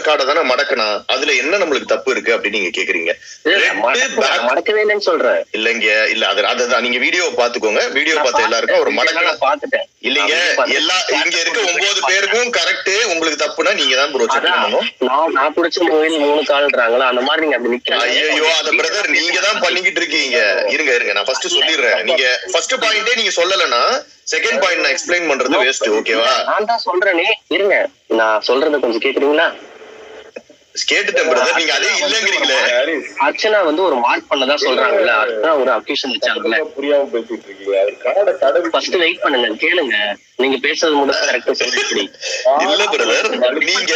காடை தானே மடக்கனா, அதுல என்ன நம்மளுக்கு தப்பு இருக்கு அப்படின்னு நீங்க கேக்குறீங்க. மடக்கவே இல்லைன்னு சொல்றேன். இல்லைங்க, இல்ல அதுதான் நீங்க வீடியோ பாத்துக்கோங்க. வீடியோ பார்த்த எல்லாருக்கும் ஒரு மடக்கன பாத்துட்டேன் இல்லைங்க. எல்லா இங்க இருக்க 9 பேருக்கும் கரெக்ட், உங்களுக்கு தப்புனா நீங்க தான் ப்ரோ செக் பண்ணணும். நான் புடிச்ச மொபைல் 3 கால்ன்றாங்களா, அந்த மாதிரி நீங்க அப்படி நிக்க. ஐயோ அத பிரதர் நீங்க தான் பண்ணிக்கிட்டு இருக்கீங்க. இருங்க நான் ஃபர்ஸ்ட் சொல்லிடுறேன். நீங்க ஃபர்ஸ்ட் பாயிண்டே நீங்க சொல்லலனா செகண்ட் பாயிண்ட் நான் எக்ஸ்பிளைன் பண்றது வேஸ்ட். ஓகேவா? நான் தான் சொல்றேனே. இருங்க நான் சொல்றத கொஞ்சம் கேக்குறீங்களா? கேட்டுட்டேன் பிரதர். நீங்க அதே இல்லங்கறீங்களே. அர்ச்சனா வந்து ஒரு மார்க் பண்ணதா சொல்றாங்கல்ல, அர்ச்சனா ஒரு அக்யூஷன் வச்சாங்கல்ல. புரியாம பேசிட்டு இருக்கீங்க. அது காட தடவி ஃபர்ஸ்ட் வெயிட் பண்ணுங்க, கேளுங்க. நீங்க பேசுறது மட்டும் கரெக்ட்டா சொல்லிடுறீங்க. இல்ல பிரதர், நீங்க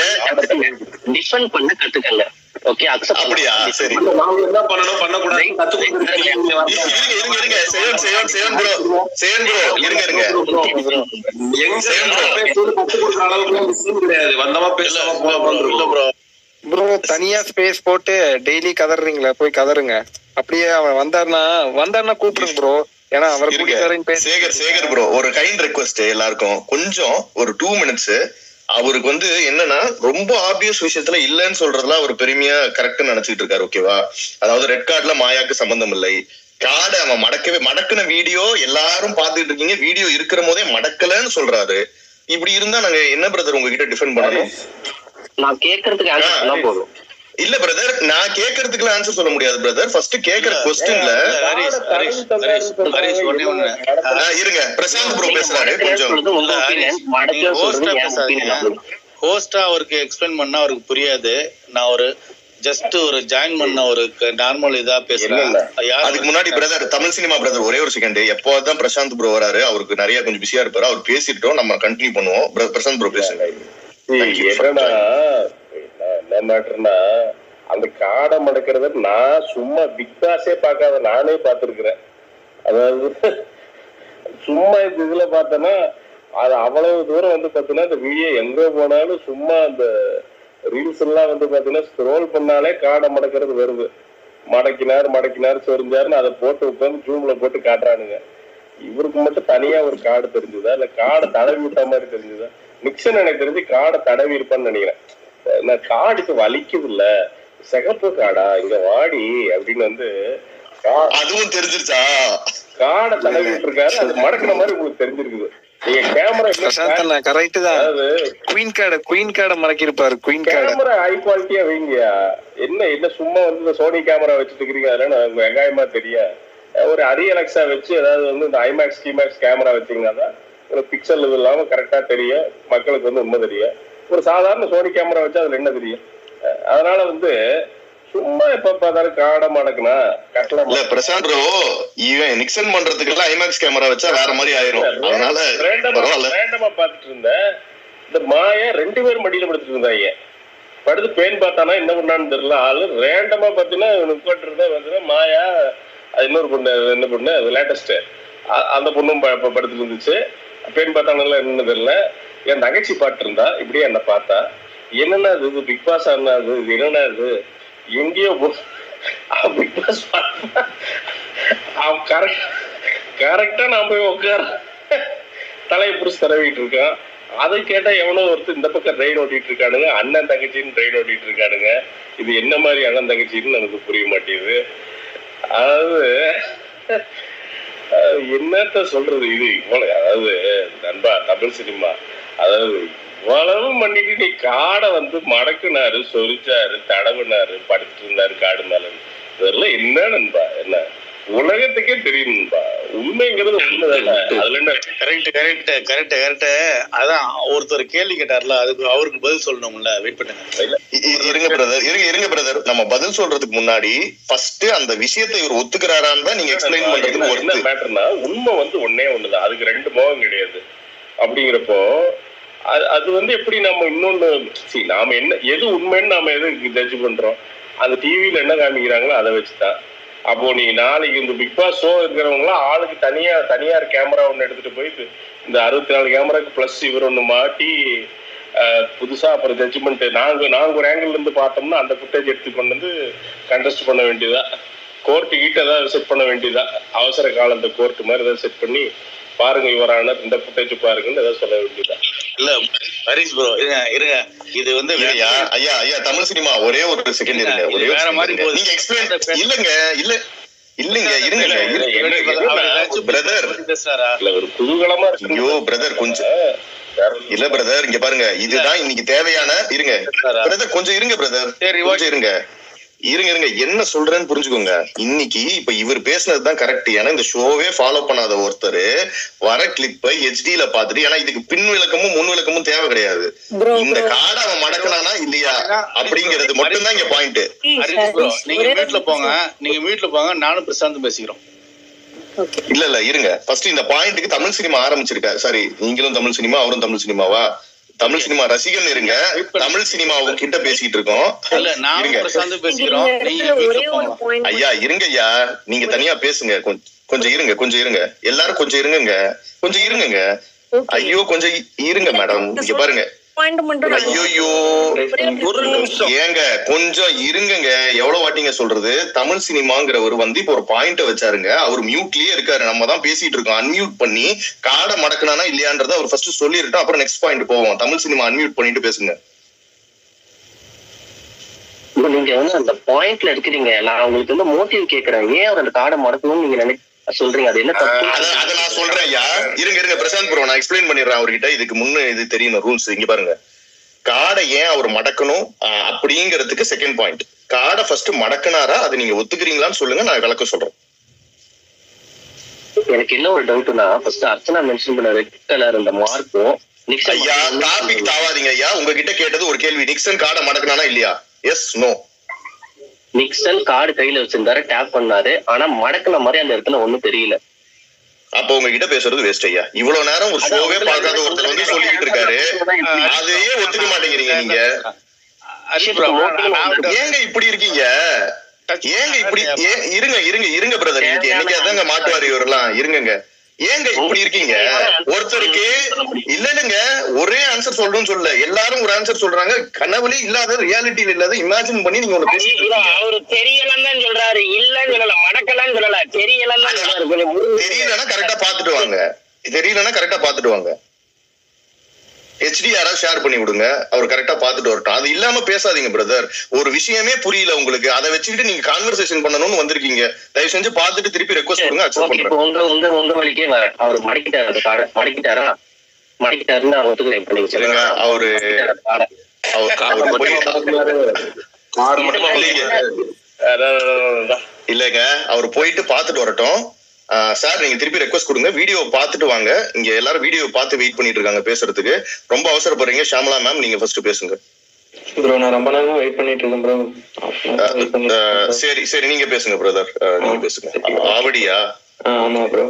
டிஃபெண்ட் பண்ண கத்துக்கங்க. ஓகே, அக்செப்ட் அப்படியா? சரி, நாம என்ன பண்ணனும் பண்ண கூடாது கத்துக்கோங்க. இருங்க சேவன் ப்ரோ இருங்க எங்க பேசுறது கத்துக்குற அளவுக்கு சீன் கிடையாது. வந்தமா பேசலாம் இல்ல ப்ரோ. தனியா ஸ்பேஸ் போட்டு டெய்லி கதறீங்களா? போய் கதறுங்க. அப்படியே அவன் வந்தாருன்னா கூப்பிடுங்க ப்ரோ. ஏன்னா அவர் சேகர் ப்ரோ ஒரு கைண்ட் ரெக்வெஸ்ட் எல்லாருக்கும். கொஞ்சம் ஒரு 2 மினிட்ஸ். அவருக்கு வந்து என்னன்னா ரொம்ப ஆப்வியஸ் விஷயத்துல இல்லன்னு சொல்றதுலாம் அவர் பெருமையா கரெக்ட் நினைச்சிட்டு இருக்காரு. ஓகேவா? அதாவது ரெட் கார்டுல மாயாக்கு சம்பந்தம் இல்லை. காடை அவன் மடக்கின வீடியோ எல்லாரும் பாத்துட்டு இருக்கீங்க. வீடியோ இருக்கிற போதே மடக்கலன்னு சொல்றாரு. இப்படி இருந்தா நாங்க என்ன பிரதர் உங்ககிட்ட டிஃபெண்ட் பண்ணணும்? நான் கேக்குறதுக்கு ஆன்சர் சொன்னா போதும். இல்ல பிரதர், நான் கேக்குறதுக்கு ஆன்சர் சொல்ல முடியாது பிரதர். ஃபர்ஸ்ட் கேக்குற क्वेश्चनல இருங்க. பிரசாந்த் ப்ரோ பேசுறாரு. கொஞ்சம் ஹோஸ்டா அவருக்கு எக்ஸ்பிளைன் பண்ணா அவருக்கு புரியாது. நான் ஒரு ஜஸ்ட் ஒரு ஜாயின் பண்ண ஒரு நார்மல் இதா பேசுறேன். அதுக்கு முன்னாடி பிரதர் தமிழ் சினிமா பிரதர் ஒரே ஒரு செகண்ட். எப்போதான் பிரசாந்த் ப்ரோ வராரு, அவருக்கு நிறைய கொஞ்சம் பிஸியா இருப்பாரு. அவர் பேசிட்டோம், நம்ம கண்டினியூ பண்ணுவோம். பிரசாந்த் ப்ரோ பேசுங்க. என்னன்னா என்ன மேட்டர்னா, அந்த காடை மடக்கிறத நான் சும்மா பிக் பாஸே பார்க்காத நானே பார்த்துருக்கிறேன். அதாவது சும்மா இந்த இதுல பார்த்தேன்னா அது அவ்வளவு தூரம் வந்து பார்த்தீங்கன்னா இந்த வீடியோ எங்க போனாலும் சும்மா அந்த ரீல்ஸ் எல்லாம் வந்து பார்த்தீங்கன்னா ஸ்க்ரோல் பண்ணாலே காடை மடக்கிறது வருது. மடக்கினார் சொரிஞ்சாருன்னு அதை போட்டு உட்காந்து ஜூம்ல போட்டு காட்டுறானுங்க. இவருக்கு மட்டும் தனியா ஒரு காடு தெரிஞ்சுதா இல்ல காடை தடவி விட்ட மாதிரி தெரிஞ்சுதா? நிக்சன் எனக்கு தெரிஞ்சு காடை தடவி இருப்பான்னு நினைக்கிறேன். நான் காடுக்கு வலிக்குது இல்ல, சிகப்பு காடா இங்க வாடி அப்படின்னு வந்து அதுவும் தெரிஞ்சிருச்சா? காடை தடவிட்டு இருக்காரு. அது மடக்கிற மாதிரி உங்களுக்கு தெரிஞ்சிருக்குது. நீங்க கேமரா கரெக்ட் தான். குயின் கார்டை மடக்கிருப்பாரு. கேமரா ஹை குவாலிட்டியா வைங்கயா. என்ன சும்மா வந்து சோனி கேமரா வச்சுட்டு இருக்கிறீங்க. அதெல்லாம் வெங்காயமா தெரியும். ஒரு அரியலக்ஸா வச்சு ஏதாவது வந்து இந்த ஐமேக்ஸ் டிமேக்ஸ் கேமரா வச்சீங்கன்னா ஒரு பிக்சல் இல்லாம கரெக்டா தெரியும், மக்களுக்கு வந்து உண்மை தெரியும். ஒரு சாதாரண சோனி கேமரா வச்சா அதுல என்ன தெரியும்? அதனால வந்து சும்மா எப்ப பார்த்தாலும் காடை மடக்குனா கட்டலாம். இல்ல பிரசாந்த் ப்ரோ, இவன் நிக்சன் பண்றதுக்கு எல்லாம் ஐமேக்ஸ் கேமரா வச்சா வேற மாதிரி ஆயிரும். அதனால ரேண்டமா பாத்துட்டு இருந்தேன். இந்த மாயா 2 பேரும் மடியில படுத்துட்டு இருந்தாங்க. படுத்து பேன் பார்த்தானா என்ன பண்ணான்னு தெரியல. ஆளு ரேண்டமா பாத்தீங்கன்னா உட்காட்டு இருந்தா மாயா இன்னொரு பொண்ணு, என்ன பொண்ணு அது லேட்டஸ்ட், அந்த பொண்ணும் படுத்துட்டு இருந்துச்சு. பேன் பார்த்தாங்கல்ல என்னன்னு தெரியல. என் தங்கச்சி பாட்டு இருந்தா இப்படியே என்ன பார்த்தா, என்னன்னா இது பிக் பாஸ் ஆனா அது என்னன்னா இது எங்கேயோ பிக் பாஸ் கரெக்டா நான் போய் உட்கார தலையை புடிச்சு தடவிட்டு இருக்கான். அதை கேட்டா எவனோ ஒருத்தர் இந்த பக்கம் ட்ரெயின் ஓட்டிட்டு இருக்கானுங்க, அண்ணன் தங்கச்சின்னு ட்ரெயின் ஓட்டிட்டு இருக்கானுங்க. இது என்ன மாதிரி அண்ணன் தங்கச்சின்னு எனக்கு புரிய மாட்டேங்குது. அதாவது என்னத்த சொல்றது, இது இவ்வளவு, அதாவது நண்பா தமிழ் சினிமா, அதாவது இவ்வளவு பண்ணிட்டு நீ காடை வந்து மடக்குனாரு, சொரிச்சாரு, தடவுனாரு, படுத்துட்டு இருந்தாரு காடு மேல. இதெல்லாம் என்ன நண்பா? என்ன உலகத்துக்கே தெரியும் நண்பா. உண்மைங்கிறது உண்மைதானே. அதுல என்ன கரெக்ட். அதான் ஒருத்தர் கேள்வி கேட்டார்ல, அதுக்கு அவருக்கு பதில் சொல்லணும்ல. வெயிட் பண்ணுங்க. இருங்க பிரதர், நம்ம பதில் சொல்றதுக்கு முன்னாடி ஃபர்ஸ்ட் அந்த விஷயத்தை இவர் ஒத்துக்கிறாரான்னு தான் நீங்க எக்ஸ்பிளைன் பண்றதுக்கு ஒரு மேட்டர்னா, உண்மை வந்து ஒன்னே ஒண்ணுதான், அதுக்கு 2 முகம் கிடையாது. அப்படிங்கிறப்போ அது வந்து எப்படி நம்ம இன்னொன்னு நாம என்ன எது உண்மைன்னு நாம எது ஜட்ஜ் பண்றோம்? அந்த டிவியில என்ன காமிக்கிறாங்களோ அதை வச்சுதான். அப்போ நீ நாளைக்கு இந்த பிக் பாஸ் ஷோ இருக்கிறவங்களாம் ஆளுக்கு தனியார் கேமரா ஒன்று எடுத்துட்டு போயிட்டு இந்த 64 கேமராக்கு பிளஸ் இவர் ஒன்று மாட்டி புதுசா அப்புறம் ஜட்ஜ்மெண்ட் நாங்க ஒரு ஆங்கிள் இருந்து பார்த்தோம்னா அந்த ஃபுட்டேஜ் எடுத்து கொண்டு வந்து கண்டெஸ்ட் பண்ண வேண்டியதா, கோர்ட்டு கிட்ட ஏதாவது செட் பண்ண வேண்டியதா, அவசர காலம் இந்த கோர்ட்டு மாதிரி ஏதாவது செட் பண்ணி பாருங்க இவரான இந்த ஃபுட்டேஜ் பாருங்கன்னு ஏதாவது சொல்ல வேண்டியதான். இல்ல ஹரிஷ் ப்ரோ இருங்க இது வந்து ஐயா ஐயா ஐயா தமிழ் சினிமா ஒரே ஒரு செகண்ட் இருங்க, ஒரே வேற மாதிரி போகுது. நீங்க எக்ஸ்பிளைன் இல்லங்க இல்லங்க இருங்க பிரதர் இல்ல ஒரு குதூகலமா இருக்கு. ஐயோ பிரதர் கொஞ்சம் இல்ல பிரதர் இங்க பாருங்க, இதுதான் இன்னைக்கு தேவையான இருங்க பிரதர் கொஞ்சம் இருங்க பிரதர் கொஞ்சம் இருங்க என்ன சொல்றேன்னு புரிஞ்சுக்கோங்க. இன்னைக்கு இப்ப இவர் பேசுனதுதான் கரெக்ட். ஏன்னா இந்த ஷோவே ஃபாலோ பண்ணாத ஒருத்தர் வர கிளிப்பை ஹெச்டில பாத்துட்டு, ஏன்னா இதுக்கு பின் விளக்கமும் முன் விளக்கமும் தேவை கிடையாது. இந்த காடை அவன் மடக்கனானா இல்லையா அப்படிங்கிறது மட்டும்தான் இங்க பாயிண்ட். நீங்க வீட்டுல போங்க நானும் பிரசாந்த் பேசிக்கிறோம். இல்ல இருங்க ஃபர்ஸ்ட் இந்த பாயிண்ட்டுக்கு தமிழ் சினிமா ஆரம்பிச்சிருக்காரு. சாரி நீங்களும் தமிழ் சினிமா அவரும் தமிழ் சினிமாவா? தமிழ் சினிமா ரசிகன் இருங்க, தமிழ் சினிமா கிட்ட பேசிட்டு இருக்கோம். ஐயா இருங்க ஐயா, நீங்க தனியா பேசுங்க. கொஞ்சம் இருங்க எல்லாரும் கொஞ்சம் இருங்க ஐயோ கொஞ்சம் இருங்க மேடம். இங்க பாருங்க ஐயோ ஒரு நிமிஷம் ஏங்க கொஞ்சம் இருங்க. எவ்வளவு வாட்டிங்க சொல்றது? தமிழ் சினிமாங்கிறவர் வந்து இப்ப ஒரு பாயிண்ட வச்சாருங்க, அவர் மியூட்லயே இருக்காரு, நம்ம தான் பேசிட்டு இருக்கோம். அன்மியூட் பண்ணி காடை மடக்கனானா இல்லையான்றத அவர் ஃபர்ஸ்ட் சொல்லிருட்டோம், அப்புறம் நெக்ஸ்ட் பாயிண்ட் போவோம். தமிழ் சினிமா அன்மியூட் பண்ணிட்டு பேசுங்க. நீங்க வந்து அந்த பாயிண்ட்ல எடுக்கிறீங்க, நான் உங்களுக்கு வந்து மோட்டிவ் கேக்குறேன், ஏன் அவர் அந்த காடை மடக்கணும்னு நீங்க சொல்றீங்க? அது என்ன தப்பு? அதை நான் சொல்றேன் ஐயா, இருங்க பிரசாந்த் ப்ரோ, நான் எக்ஸ்பிளைன் பண்ணிடுறேன் அவர்கிட்ட. இதுக்கு முன்ன இது தெரியணும் ரூல்ஸ். இங்க பாருங்க, காடை ஏன் அவர் மடக்கணும் அப்படிங்கிறதுக்கு செகண்ட் பாயிண்ட். காடை ஃபர்ஸ்ட் மடக்கினாரா அது நீங்க ஒத்துக்கிறீங்களான்னு சொல்லுங்க, நான் விளக்க சொல்றேன். எனக்கு என்ன ஒரு டவுட்னா, ஃபர்ஸ்ட் அர்ச்சனா மென்ஷன் பண்ண ரெட் கலர் அந்த மார்க்கும் ஐயா டாபிக் தாவாதீங்க ஐயா. உங்ககிட்ட கேட்டது ஒரு கேள்வி, நிக்சன் காடை மடக்கினானா இல்லையா? Yes no? நிக்சன் கார்டு கையில வச்சிருந்தாரு, டேப் பண்ணாரு, ஆனா மடக்கின மாதிரி அந்த இடத்துல ஒண்ணும் தெரியல. அப்ப உங்ககிட்ட பேசுறது வேஸ்ட் ஐயா. இவ்வளவு நேரம் ஒரு ஷோவே பார்க்காத ஒருத்தர் வந்து சொல்லிட்டு இருக்காரு, அதையே ஒத்துக்க மாட்டேங்கிறீங்க நீங்க. ஏங்க இப்படி இருக்கீங்க? ஏங்க இப்படி இருங்க பிரதர், இன்னைக்கு என்னைக்காதாங்க மாட்டுவாரு இவரெல்லாம். இருங்க ஏங்க இப்படி இருக்கீங்க? ஒருத்தருக்கு இல்லங்க ஒரே ஆன்சர் சொல்லணும்னு சொல்ல, எல்லாரும் ஒரு ஆன்சர் சொல்றாங்க. கனவுலே இல்லாத ரியாலிட்டியில இல்லாத இமேஜின் பண்ணி நீங்க ஒண்ணு பேசிட்டு அவரு தெரியலன்னு சொல்றாரு, இல்லன்னு சொல்லல, மடக்கலன்னு சொல்லல, தெரியலன்னா கரெக்டா பாத்துட்டு வாங்க. ஹெச்டி யாராவது ஷேர் பண்ணி விடுங்க, அவர் கரெக்டா பாத்துட்டு வரட்டும். அது இல்லாம பேசாதீங்க பிரதர். ஒரு விஷயமே புரியல உங்களுக்கு, அதை வச்சுக்கிட்டு நீங்க கான்வர்சேஷன் பண்ணணும்னு வந்திருக்கீங்க. தயவு செஞ்சு பாத்துட்டு திருப்பி ரெக்வஸ்ட் கொடுங்க, அக்செப்ட் பண்றேன். உங்க வழிக்கே அவர் மடக்கிட்டாருன்னு ஒத்துக்கிறேன். இப்ப நீங்க சொல்லுங்க, அவரு இல்லங்க அவர் போயிட்டு பாத்துட்டு வரட்டும். சார் நீங்க திருப்பி ரெக்வஸ்ட் கொடுங்க, வீடியோ பாத்துட்டு வாங்க. இங்க எல்லாரும் வீடியோ பார்த்து வெயிட் பண்ணிட்டு இருக்காங்க பேசுறதுக்கு. ரொம்ப அவசரப்படுறீங்க. ஷாமலா மேம் நீங்க ஃபர்ஸ்ட் பேசுங்க. ப்ரோ நான் ரொம்ப நேரமா வெயிட் பண்ணிட்டு இருக்கேன் ப்ரோ. சரி நீங்க பேசுங்க பிரதர், நீங்க பேசுங்க. ஆவடியா? ஆமா ப்ரோ.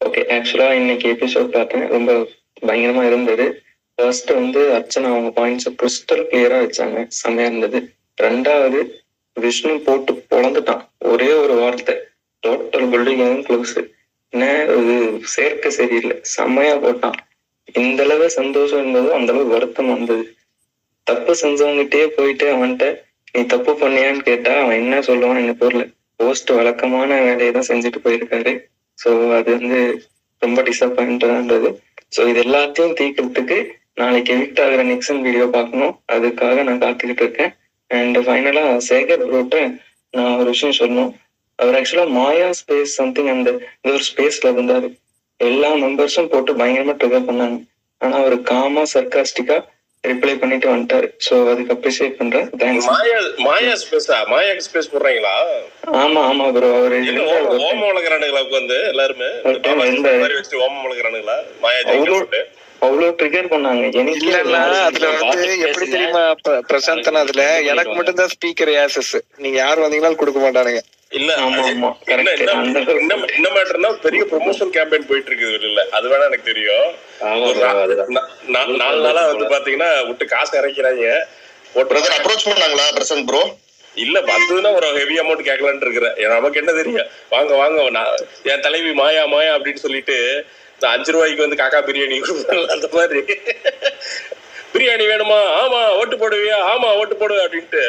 ஓகே, ஆக்சுவலா இன்னைக்கு எபிசோட் பார்த்தேன், ரொம்ப பயங்கரமா இருந்தது. ஃபர்ஸ்ட் வந்து அர்ச்சனா அவங்க பாயிண்ட்ஸ் கிறிஸ்டல் கிளியரா வச்சாங்க, செம்மையா இருந்தது. ரெண்டாவது விஷ்ணு போட்டு பொழந்துட்டான், ஒரே ஒரு வார்த்தை, டோட்டல் பில்டிங் க்ளோஸ். என்ன இது சேர்க்க சரியில்லை, செம்மையா போட்டான். இந்த அளவு சந்தோஷம் இருந்தது, அந்த அளவு வருத்தம் வந்தது. தப்பு செஞ்சவங்கிட்டே போயிட்டு அவன்கிட்ட நீ தப்பு பண்ணியான்னு கேட்டா அவன் என்ன சொல்லுவான்னு எனக்கு தெரியல. போஸ்ட் வழக்கமான வேலையை தான் செஞ்சுட்டு போயிருக்காரு. ஸோ அது வந்து ரொம்ப டிசப்பாயிண்டா இருந்தது. ஸோ இது எல்லாத்தையும் தீக்கிறதுக்கு நாளைக்கு எவிக்ட் ஆகிற நிக்சன் வீடியோ பார்க்கணும், அதுக்காக நான் காத்துக்கிட்டு இருக்கேன். அண்ட் ஃபைனலா சேகர் ப்ரோட்ட நான் ஒரு விஷயம் சொல்லணும். அவர் ஆக்சுவலா மாயா ஸ்பேஸ் சம்திங் அந்த ஒரு ஸ்பேஸ்ல இருந்தாரு, எல்லா மெம்பர்ஸும் போட்டு பயங்கரமா ட்ரிகர் பண்ணாங்க. ஆனா அவர் காமா சர்காஸ்டிக்கா ரிப்ளை பண்ணிட்டு வந்துட்டாரு. சோ அதுக்கு அப்ரிஷியேட் பண்றேன். தேங்க்ஸ். மாயா ஸ்பேஸ் போடுறீங்களா? ஆமா ப்ரோ. அவரு ஓம வளர்க்குறானுங்களா உட்காந்து எல்லாருமே ஓம வளர்க்குறானுங்களா? மாயா அவ்வளவு ட்ரிகர் பண்ணாங்க. எனக்கு இல்லன்னா அதுல வந்து எப்படி தெரியுமா பிரசாந்தனா, அதுல எனக்கு மட்டும் தான் ஸ்பீக்கர் ஆக்சஸ், நீங்க யார் வந்தீங்கன்னாலும் கொடுக்க மாட்டானுங்க. இல்ல என்ன மேட்டர்னா பெரிய ப்ரொமோஷன் கேம்பெயின் போயிட்டு இருக்குது இல்ல, அது வேணா எனக்கு தெரியும். 4 நாளா வந்து பாத்தீங்கன்னா விட்டு காசு இறக்கிறாங்க. அப்ரோச் பண்ணாங்களா பிரசாந்த் ப்ரோ? இல்ல வந்ததுன்னா ஒரு ஹெவி அமௌண்ட் கேட்கலான்னு இருக்கிறேன். நமக்கு என்ன தெரியும், வாங்க என் தலைவி மாயா அப்படின்னு சொல்லிட்டு 5 ரூபாய்க்கு வந்து காக்கா பிரியாணி அந்த மாதிரி பிரியாணி வேணுமா, ஆமா ஓட்டு போடுவியா, ஆமா ஓட்டு போடு அப்படின்ட்டு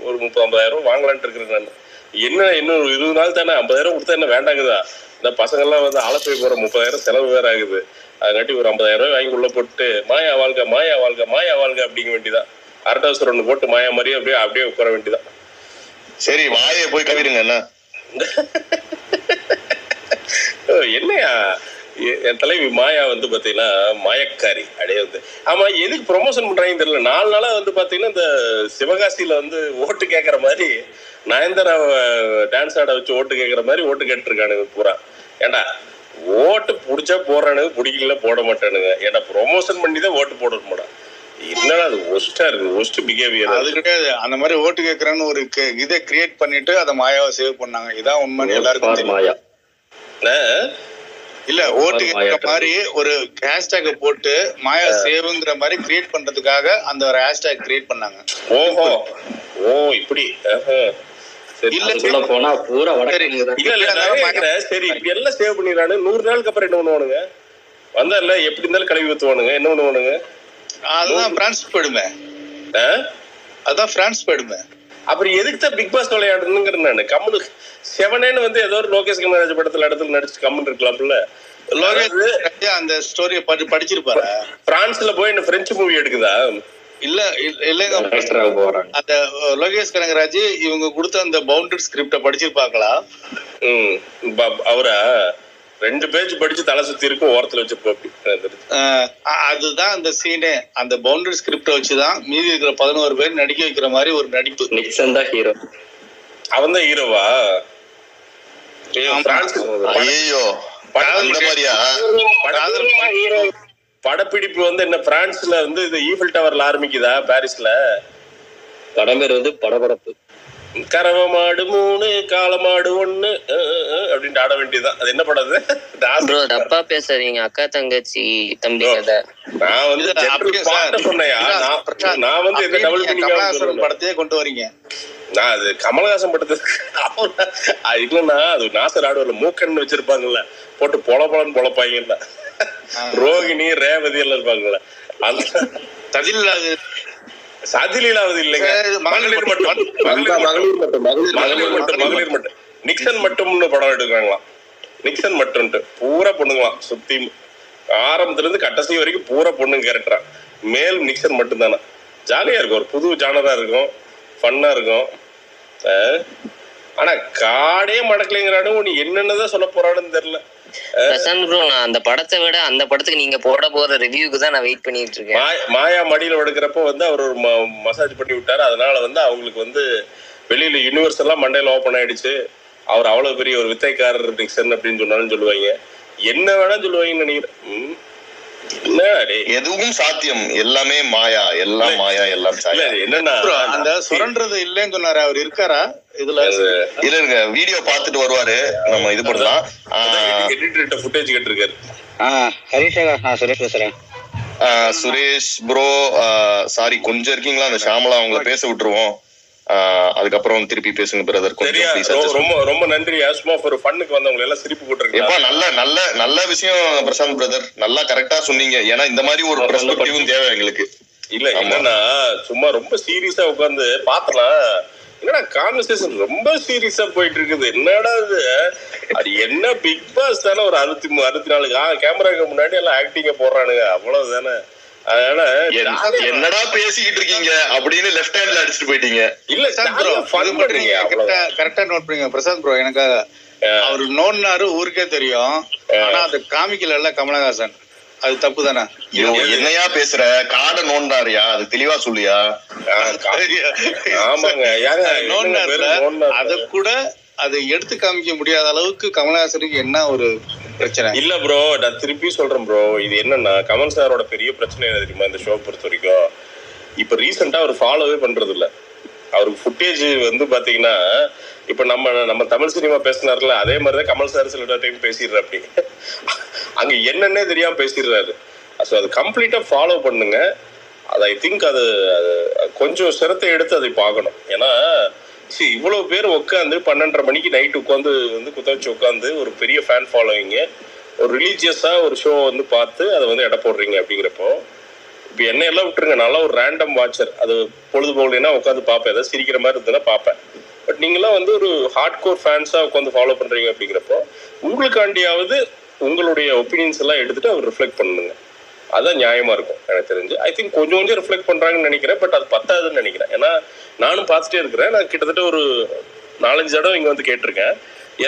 ஒரு 30-50 ஆயிரம் வாங்கலான்ட்டு இருக்கிறேன் நான். என்ன இன்னும் 20 நாள் தானே, 50,000 கொடுத்தா என்ன வேண்டாங்குதா? இந்த பசங்க எல்லாம் வந்து ஆலப்பை போற 30,000 செலவு வேற ஆகுது. அதனாட்டி ஒரு 50,000 வாங்கி உள்ள போட்டு மாயா வாழ்க மாயா வாழ்க மாயா வாழ்க அப்படிங்க வேண்டியதான். அரட்டவசரம் ஒண்ணு போட்டு மாயா மாதிரி அப்படியே உட்கார வேண்டியதான். சரி வாயை போய் கவிடுங்க என்ன. என்னையா என் தலைவி மாயா வந்து பாத்தீங்கன்னா மாயக்காரி அப்படியே வந்து. ஆமா, எதுக்கு ப்ரொமோஷன் பண்றாங்கன்னு தெரியல. 4 நாளா வந்து பாத்தீங்கன்னா இந்த சிவகாசியில வந்து ஓட்டு கேட்கற மாதிரி, நயன்தாரா டான்ஸ் ஆட வச்சு ஓட்டு கேட்கற மாதிரி ஓட்டு கேட்டுருக்கானுங்க பூரா. ஏண்டா ஓட்டு புடிச்சா போடுறானுங்க, பிடிக்கல போட மாட்டானுங்க. ஏன்னா ப்ரொமோஷன் பண்ணி தான் ஓட்டு போடணுமாடா? என்னடா அது ஒஸ்டா இருக்கு, ஒஸ்ட் பிஹேவியர். அது கிடையாது, அந்த மாதிரி ஓட்டு கேட்கறன்னு ஒரு இதை கிரியேட் பண்ணிட்டு அதை மாயாவை சேவ் பண்ணாங்க. இதான் உண்மை எல்லாருக்கும் தெரியும். மாயா இல்ல ஓட்டு கேட்கற மாதிரி ஒரு ஹேஷ்டேக் போட்டு மாயா சேவ்ங்கிற மாதிரி கிரியேட் பண்றதுக்காக அந்த ஒரு ஹேஷ்டேக் கிரியேட் பண்ணாங்க. ஓஹோ ஓ இப்படி. இல்ல போனா பூரா சரி இப்படி எல்லாம் சேவ் பண்ணிடுறானு. 100 நாளுக்கு அப்புறம் என்ன பண்ணுவானுங்க? வந்தா இல்ல எப்படி இருந்தாலும் கழுவி ஊத்துவானுங்க. என்ன பண்ணுவானுங்க? அதுதான் பிரான்ஸ் போயிடுமே. அதான் பிரான்ஸ் போயிடுமே. அப்புறம் எதுக்கு தான் பிக் பாஸ் விளையாடுறதுங்கிற நானு கம்முனு செவனேன்னு வந்து ஏதோ ஒரு லோகேஷ் கனகராஜ் இடத்துல நடிச்சு கம்முன்னு இருக்கலாம்ல. லோகேஷ் அந்த ஸ்டோரிய படிச்சிருப்பாரு. பிரான்ஸ்ல போய் என்ன பிரெஞ்சு மூவி எடுக்குதா? இல்ல இல்லங்க, அந்த லோகேஷ் கனகராஜ் இவங்க கொடுத்த அந்த பவுண்டட் ஸ்கிரிப்ட படிச்சிருப்பாங்களா? அவரா 2 பேஜ் படிச்சு தலை சுத்தி இருக்கும், ஓரத்துல வச்சிருப்போம். அதுதான் அந்த சீனே. அந்த பவுண்டட் ஸ்கிரிப்ட வச்சுதான் மீதி இருக்கிற 11 பேர் நடிக்க வைக்கிற மாதிரி ஒரு நடிப்பு. நிக்சன் தான் ஹீரோ. அவன் தான் ஹீரோவா? ஐயோ படப்பிடிப்பு வந்து என்ன பிரான்ஸ்ல வந்து இது ஈஃபில் டவர்ல ஆரம்பிக்குதா? பாரிஸ்ல படம் பேர் வந்து படபடப்பு. கறவை மாடு 3 காளமாடு 1 அப்படின்னு ஆட வேண்டியதுதான். அது என்ன படம்? தப்பா பேசுறீங்க. அக்கா தங்கச்சி தம்பி கதை. நான் வந்து சொன்னையா? நான் வந்து எந்த டபுள் மீனிங் படத்தையே கொண்டு வரீங்க. நான் அது கமலஹாசன் படத்து இல்லைன்னா அது நாசர் ஆடுவல மூக்கன்னு வச்சிருப்பாங்கல்ல, போட்டு பொலப்பலன்னு பொழப்பாங்கல்ல, ரோகிணி ரேவதி எல்லாம் இருப்பாங்கல்ல, அந்த சதிலீலாவது இல்லைங்க, மகளிர் மட்டும் நிக்சன் மட்டும்னு படம் எடுக்கிறாங்களாம். நிக்சன் மட்டும் பூரா பொண்ணுங்களாம், சுத்தி ஆரம்பத்துல இருந்து கடைசி வரைக்கும் பூரா பொண்ணுங்க கேரக்டரா. மேல் நிக்சன் மட்டும் தானே. ஜாலியா இருக்கும், ஒரு புது ஜானரா இருக்கும், ஃபன்னா இருக்கும். ஆனா காடே மடக்கலைங்கிறானு நீ என்னென்னதான் சொல்ல போறான்னு தெரியல. பிரசாந்த் ப்ரோ, நான் அந்த படத்தை விட அந்த படத்துக்கு நீங்க போட போற ரிவ்யூக்கு தான் நான் வெயிட் பண்ணிட்டு இருக்கேன். மாயா மடியில எடுக்கிறப்ப வந்து அவர் ஒரு மசாஜ் பண்ணி விட்டாரு. அதனால வந்து அவங்களுக்கு வந்து வெளியில யூனிவர்ஸ் எல்லாம் மண்டையில ஓப்பன் ஆயிடுச்சு. அவர் அவ்வளவு பெரிய ஒரு வித்தைக்காரர் நிக்சன் அப்படின்னு சொன்னாலும் சொல்லுவாங்க, என்ன வேணா சொல்லுவாங்கன்னு நினைக்கிறேன். எதுவும் சாத்தியம், எல்லாமே மாயா, எல்லாம் மாயா, எல்லாம் என்னன்னா அந்த சுரண்டது இல்லன்னு சொன்னாரு. அவர் இருக்காரா இதுல? இல்ல வீடியோ பாத்துட்டு வருவாரு, நம்ம இது பண்ணலாம். எடிட்டர் ஃபுட்டேஜ் கேட்டிருக்காரு. ஹரிஷேகா, நான் சுரேஷ் பேசுறேன். சுரேஷ் ப்ரோ சாரி, கொஞ்சம் இருக்கீங்களா? அந்த ஷாமலா அவங்கள பேச விட்டுருவோம், அதுக்கப்புறம் திருப்பி பேசுங்க பிரதர். ரொம்ப ரொம்ப நன்றி. சும்மா ஒரு ஃபன்னுக்கு வந்தவங்க எல்லாம் சிரிப்பு போட்டுருக்கீங்க. நல்ல நல்ல நல்ல விஷயம் பிரசாந்த் பிரதர், நல்லா கரெக்டா சொன்னீங்க. ஏன்னா இந்த மாதிரி ஒரு பெர்ஸ்பெக்டிவும் தேவை எங்களுக்கு. இல்ல என்னன்னா சும்மா ரொம்ப சீரியஸா உட்கார்ந்து பாத்தலாம். என்னடா கான்வர்சேஷன் ரொம்ப சீரியஸா போயிட்டு இருக்குது, என்னடா இது? அது என்ன பிக் பாஸ் தானே, ஒரு 64 கேமராக்கு முன்னாடி எல்லாம் ஆக்டிங்க போடுறானுங்க, அவ்வளவுதானே. அதனால என்னடா பேசிக்கிட்டு இருக்கீங்க அப்படின்னு லெஃப்ட் ஹேண்ட்ல அடிச்சுட்டு போயிட்டீங்க. இல்ல கரெக்டா நோட் பண்ணுங்க பிரசாந்த் ப்ரோ. எனக்கு அவரு நோன்னாரு ஊருக்கே தெரியும், ஆனா அது காமிக்கல கமலஹாசன். அது தப்பு தானே? என்னையா பேசுற? காட நோண்டாரியா? அது தெளிவா சொல்லியா? ஆமாங்க, அத கூட அதை எடுத்து காமிக்க முடியாத அளவுக்கு கமலஹாசனுக்கு என்ன ஒரு பிரச்சனை? இல்ல ப்ரோ, நான் திருப்பி சொல்றேன் ப்ரோ. இது என்னன்னா கமல் சாரோட பெரிய பிரச்சனை என்ன தெரியுமா இந்த ஷோ பொறுத்த வரைக்கும்? இப்ப ரீசெண்டா அவர் ஃபாலோவே பண்றது இல்ல. அவருக்கு ஃபுட்டேஜ் வந்து பாத்தீங்கன்னா, இப்ப நம்ம தமிழ் சினிமா பேசினார்ல, அதே மாதிரிதான் கமல் சார் சில டைம் பேசிடுற. அப்படி அங்க என்னன்னே தெரியாம பேசிடுறாரு. ஸோ அது கம்ப்ளீட்டா ஃபாலோ பண்ணுங்க. அது ஐ திங்க் அது கொஞ்சம் சிரத்தை எடுத்து அதை பார்க்கணும். ஏன்னா இவ்வளவு பேர் உட்காந்து 12:30 மணிக்கு நைட் உட்காந்து வந்து குத்த வச்சு உட்காந்து ஒரு பெரிய ஃபேன் ஃபாலோவிங்க, ஒரு ரிலீஜியஸா ஒரு ஷோ வந்து பார்த்து அதை வந்து எடை போடுறீங்க. அப்படிங்கிறப்போ இப்ப என்ன எல்லாம் விட்டுருங்க, நல்லா ஒரு ரேண்டம் வாட்சர், அது பொழுதுபோகலைன்னா உட்காந்து பார்ப்பேன், ஏதாவது சிரிக்கிற மாதிரி இருந்ததுன்னா பார்ப்பேன். பட் நீங்களாம் வந்து ஒரு ஹார்ட் கோர் ஃபேன்ஸா உட்காந்து ஃபாலோ பண்றீங்க அப்படிங்கிறப்போ உங்களுக்காண்டியாவது உங்களுடைய ஒப்பீனியன்ஸ் எல்லாம் எடுத்துட்டு அவர் ரிஃப்ளெக்ட் பண்ணுங்க. அதான் நியாயமா இருக்கும் எனக்கு தெரிஞ்சு. ஐ திங்க் கொஞ்சம் கொஞ்சம் ரிஃப்ளெக்ட் பண்றாங்கன்னு நினைக்கிறேன், பட் அது பத்தாதுன்னு நினைக்கிறேன். ஏன்னா நானும் பார்த்துட்டே இருக்கிறேன். நான் கிட்டத்தட்ட ஒரு 4-5 தடவை இங்க வந்து கேட்டிருக்கேன்.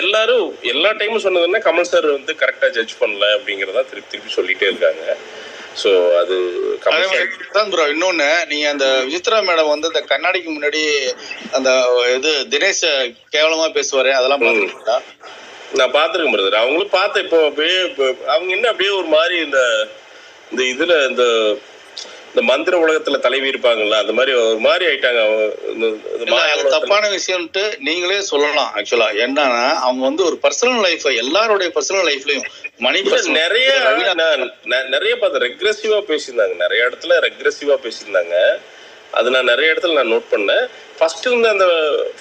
எல்லாரும் எல்லா டைமும் சொன்னதுன்னா கமல் சார் வந்து கரெக்டா ஜட்ஜ் பண்ணல அப்படிங்கறத திருப்பி சொல்லிட்டே இருக்காங்க. சோ அது தான் ப்ரோ. இன்னொன்னு, நீங்க அந்த விசித்ரா மேடம் வந்து அந்த கண்ணாடிக்கு முன்னாடி அந்த இது தினேஷ் கேவலமா பேசுவாரு, அதெல்லாம் பாத்துருக்கீங்களா? நான் பாத்துருக்கேன் பிரதர். அவங்களும் பார்த்தேன். இப்போ அப்படியே அவங்க என்ன அப்படியே ஒரு மாதிரி இந்த இதுல இந்த மந்திர உலகத்துல தலைவி இருப்பாங்கல்ல, அந்த மாதிரி ஒரு மாதிரி ஆயிட்டாங்க. தப்பான விஷயம்ட்டு நீங்களே சொல்லலாம். ஆக்சுவலா என்னன்னா, அவங்க வந்து ஒரு பர்சனல் லைஃப், எல்லாருடைய பர்சனல் லைஃப்லயும் நிறைய பார்த்து ரெக்ரெசிவா பேசியிருந்தாங்க. நிறைய இடத்துல ரெக்ரெசிவா பேசியிருந்தாங்க. அது நான் நிறைய இடத்துல நான் நோட் பண்ணேன்.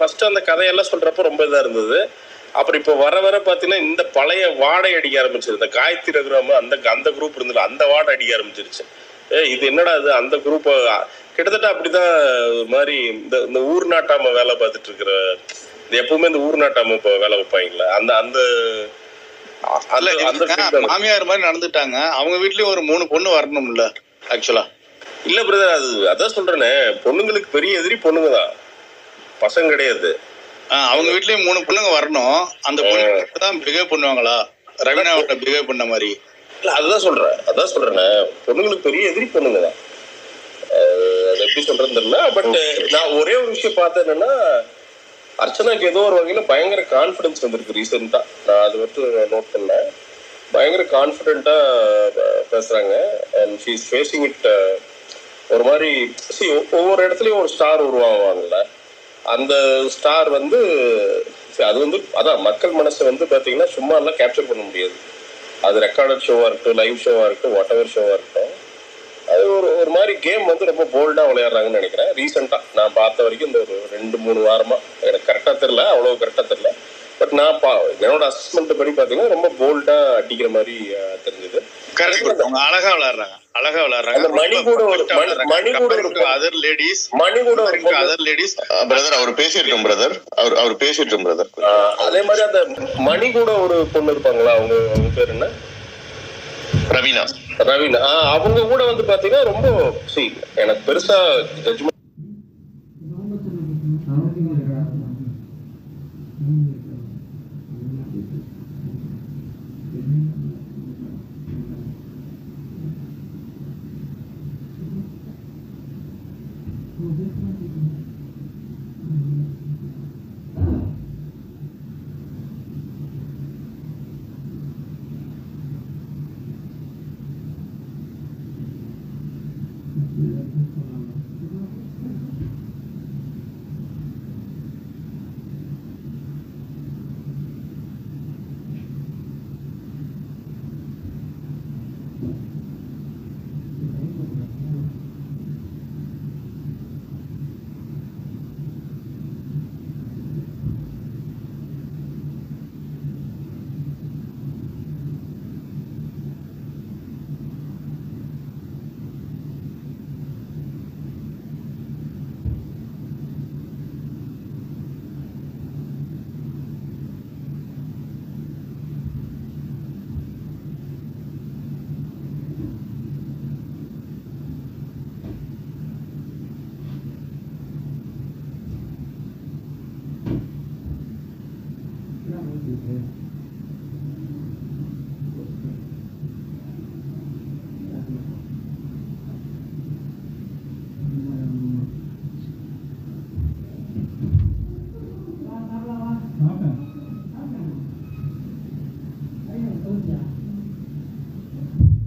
ஃபர்ஸ்ட் அந்த கதையெல்லாம் சொல்றப்ப ரொம்ப இதா இருந்தது. அப்புறம் இப்போ வர பாத்தீங்கன்னா இந்த பழைய வாடை அடிக்க ஆரம்பிச்சிருது. இந்த காயத்ரி ரகுராம அந்த குரூப் இருந்தது, அந்த வாடை அடிக்க ஆரம்பிச்சிருச்சு. இது என்னடா இது, அந்த குரூப் கிட்டத்தட்ட அப்படிதான் ஒரு மாதிரி இந்த ஊர் நாட்டாம வேலை பார்த்துட்டு இருக்கிற, எப்பவுமே இந்த ஊர் நாட்டாம இப்போ வேலை வைப்பாங்கல்ல, அந்த மாமியார் மாதிரி நடந்துட்டாங்க. அவங்க வீட்லயும் ஒரு 3 பொண்ணு வரணும்ல ஆக்சுவலா. இல்ல பிரதர், அதான் சொல்றேனே, பொண்ணுங்களுக்கு பெரிய எதிரி பொண்ணுங்க தான், பசங்க கிடையாது. அவங்க வீட்லயும் 3 பொண்ணுங்க வரணும். அந்த பொண்ணு தான் பிஹேவ் பண்ணுவாங்களா ரவீனாவோட பிஹேவ் பண்ண மாதிரி? இல்ல அதான் சொல்றேன் பொண்ணுங்களுக்கு பெரிய எதிரி பொண்ணுங்க தான். அது எப்படி சொல்றதுன்னு தெரியல. பட் நான் ஒரே ஒரு விஷயம் பார்த்தேன், என்னன்னா அர்ச்சனாக்கு ஏதோ ஒரு வகையில பயங்கர கான்ஃபிடன்ஸ் வந்திருக்கு ரீசெண்டா. நான் அது மட்டும் நோட் பண்ணேன். பயங்கர கான்ஃபிடென்ட்டா பேசுறாங்க. And she is facing it ஒரு மாதிரி. ஒவ்வொரு இடத்துலயும் ஒரு ஸ்டார் உருவாகுவாங்கல்ல, அந்த ஸ்டார் வந்து அது வந்து அதான் மக்கள் மனசை வந்து பாத்தீங்கன்னா சும்மா எல்லாம் கேப்சர் பண்ண முடியாது. அது ரெக்கார்டட் ஷோவா இருக்கட்டும், லைவ் ஷோவா இருக்கட்டும், வாட் எவர் ஷோவா இருக்கட்டும், அது ஒரு மாதிரி கேம் வந்து ரொம்ப போல்டா விளையாடுறாங்கன்னு நினைக்கிறேன். ரீசெண்டா நான் பார்த்த வரைக்கும் இந்த ஒரு 2-3 வாரமா, எனக்கு கரெக்டா தெரியல, அவ்வளவு கரெக்டா தெரியல, பட் நான் என்னோட அசஸ்மெண்ட் படி பாத்தீங்கன்னா ரொம்ப போல்டா அடிக்கிற மாதிரி தெரிஞ்சது. அழகா விளையாடுறாங்க. மணி கூட அதே மாதிரி அந்த மணி கூட ஒரு பொண்ணு இருப்பாங்களா, அவங்க பேர் என்ன, ரவீனா. அவங்க கூட வந்து பாத்தீங்கன்னா ரொம்ப எனக்கு பெருசா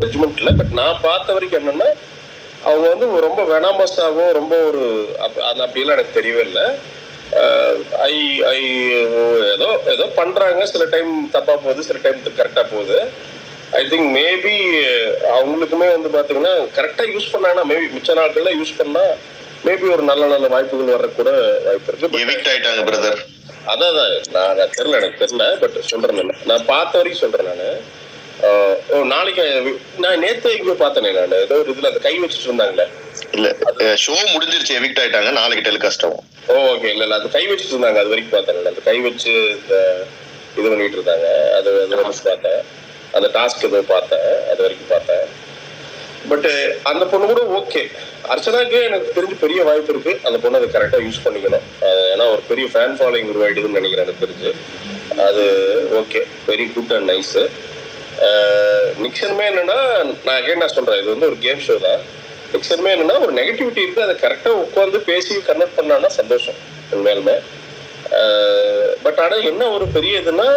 ஜட்ஜ்மெண்ட் இல்ல. பட் நான் பார்த்த வரைக்கும் என்னன்னா, அவங்க வந்து ரொம்ப வெனாமஸாவும் ரொம்ப ஒரு அப்படியெல்லாம் எனக்கு தெரியவே இல்லை. ஏதோ பண்றாங்க, சில டைம் தப்பா போகுது, சில டைம் கரெக்டா போகுது. ஐ திங்க் மேபி அவங்களுக்குமே வந்து பாத்தீங்கன்னா கரெக்டா யூஸ் பண்ணாங்கன்னா, மேபி மிச்ச நாட்கள்ல யூஸ் பண்ணா மேபி ஒரு நல்ல வாய்ப்புகள் வர்ற கூட வாய்ப்பு இருக்கு. அதான் நான் தெரியல, எனக்கு தெரியல. பட் சொல்றேன், நான் பார்த்த வரைக்கும் சொல்றேன். ஓ நாளைக்கு நான் நேத்து இங்க பார்த்தேனே, நான் ஏதோ ஒரு இதுல அந்த கை வச்சுட்டு இருந்தாங்களே. இல்ல ஷோ முடிஞ்சிருச்சு, எவிக்ட் ஆயிட்டாங்க, நாளைக்கு டெலிகாஸ்ட் ஆகும். ஓகே, இல்ல அது கை வச்சுட்டு இருந்தாங்க, அது வரைக்கும் பார்த்தேன். அந்த கை வச்சு இந்த இது பண்ணிட்டு இருந்தாங்க, அது வரைக்கும் பார்த்தேன். அந்த டாஸ்க் ஏதோ பார்த்தேன், அது வரைக்கும் பார்த்தேன். பட் அந்த பொண்ணு கூட ஓகே. அர்ச்சனாக்கு எனக்கு தெரிஞ்சு பெரிய வாய்ப்பு இருக்கு, அந்த பொண்ணு அதை கரெக்டா யூஸ் பண்ணிக்கணும். ஏன்னா ஒரு பெரிய ஃபேன் ஃபாலோயிங் உருவாயிடுதுன்னு நினைக்கிறேன் எனக்கு தெரிஞ்சு. அது okay, very good and nice. நிக்சனுமே என்னன்னா, நான் சொல்றேன், இது வந்து ஒரு கேம் ஷோ தான். நிக்சனுமே என்னன்னா ஒரு நெகட்டிவிட்டி இருக்கு, அதை கரெக்டா உட்காந்து பேசி கன்வெர்ட் பண்ணான்னா சந்தோஷம் உண்மையாலுமே. பட் ஆனா என்ன ஒரு பெரிய இதுன்னா,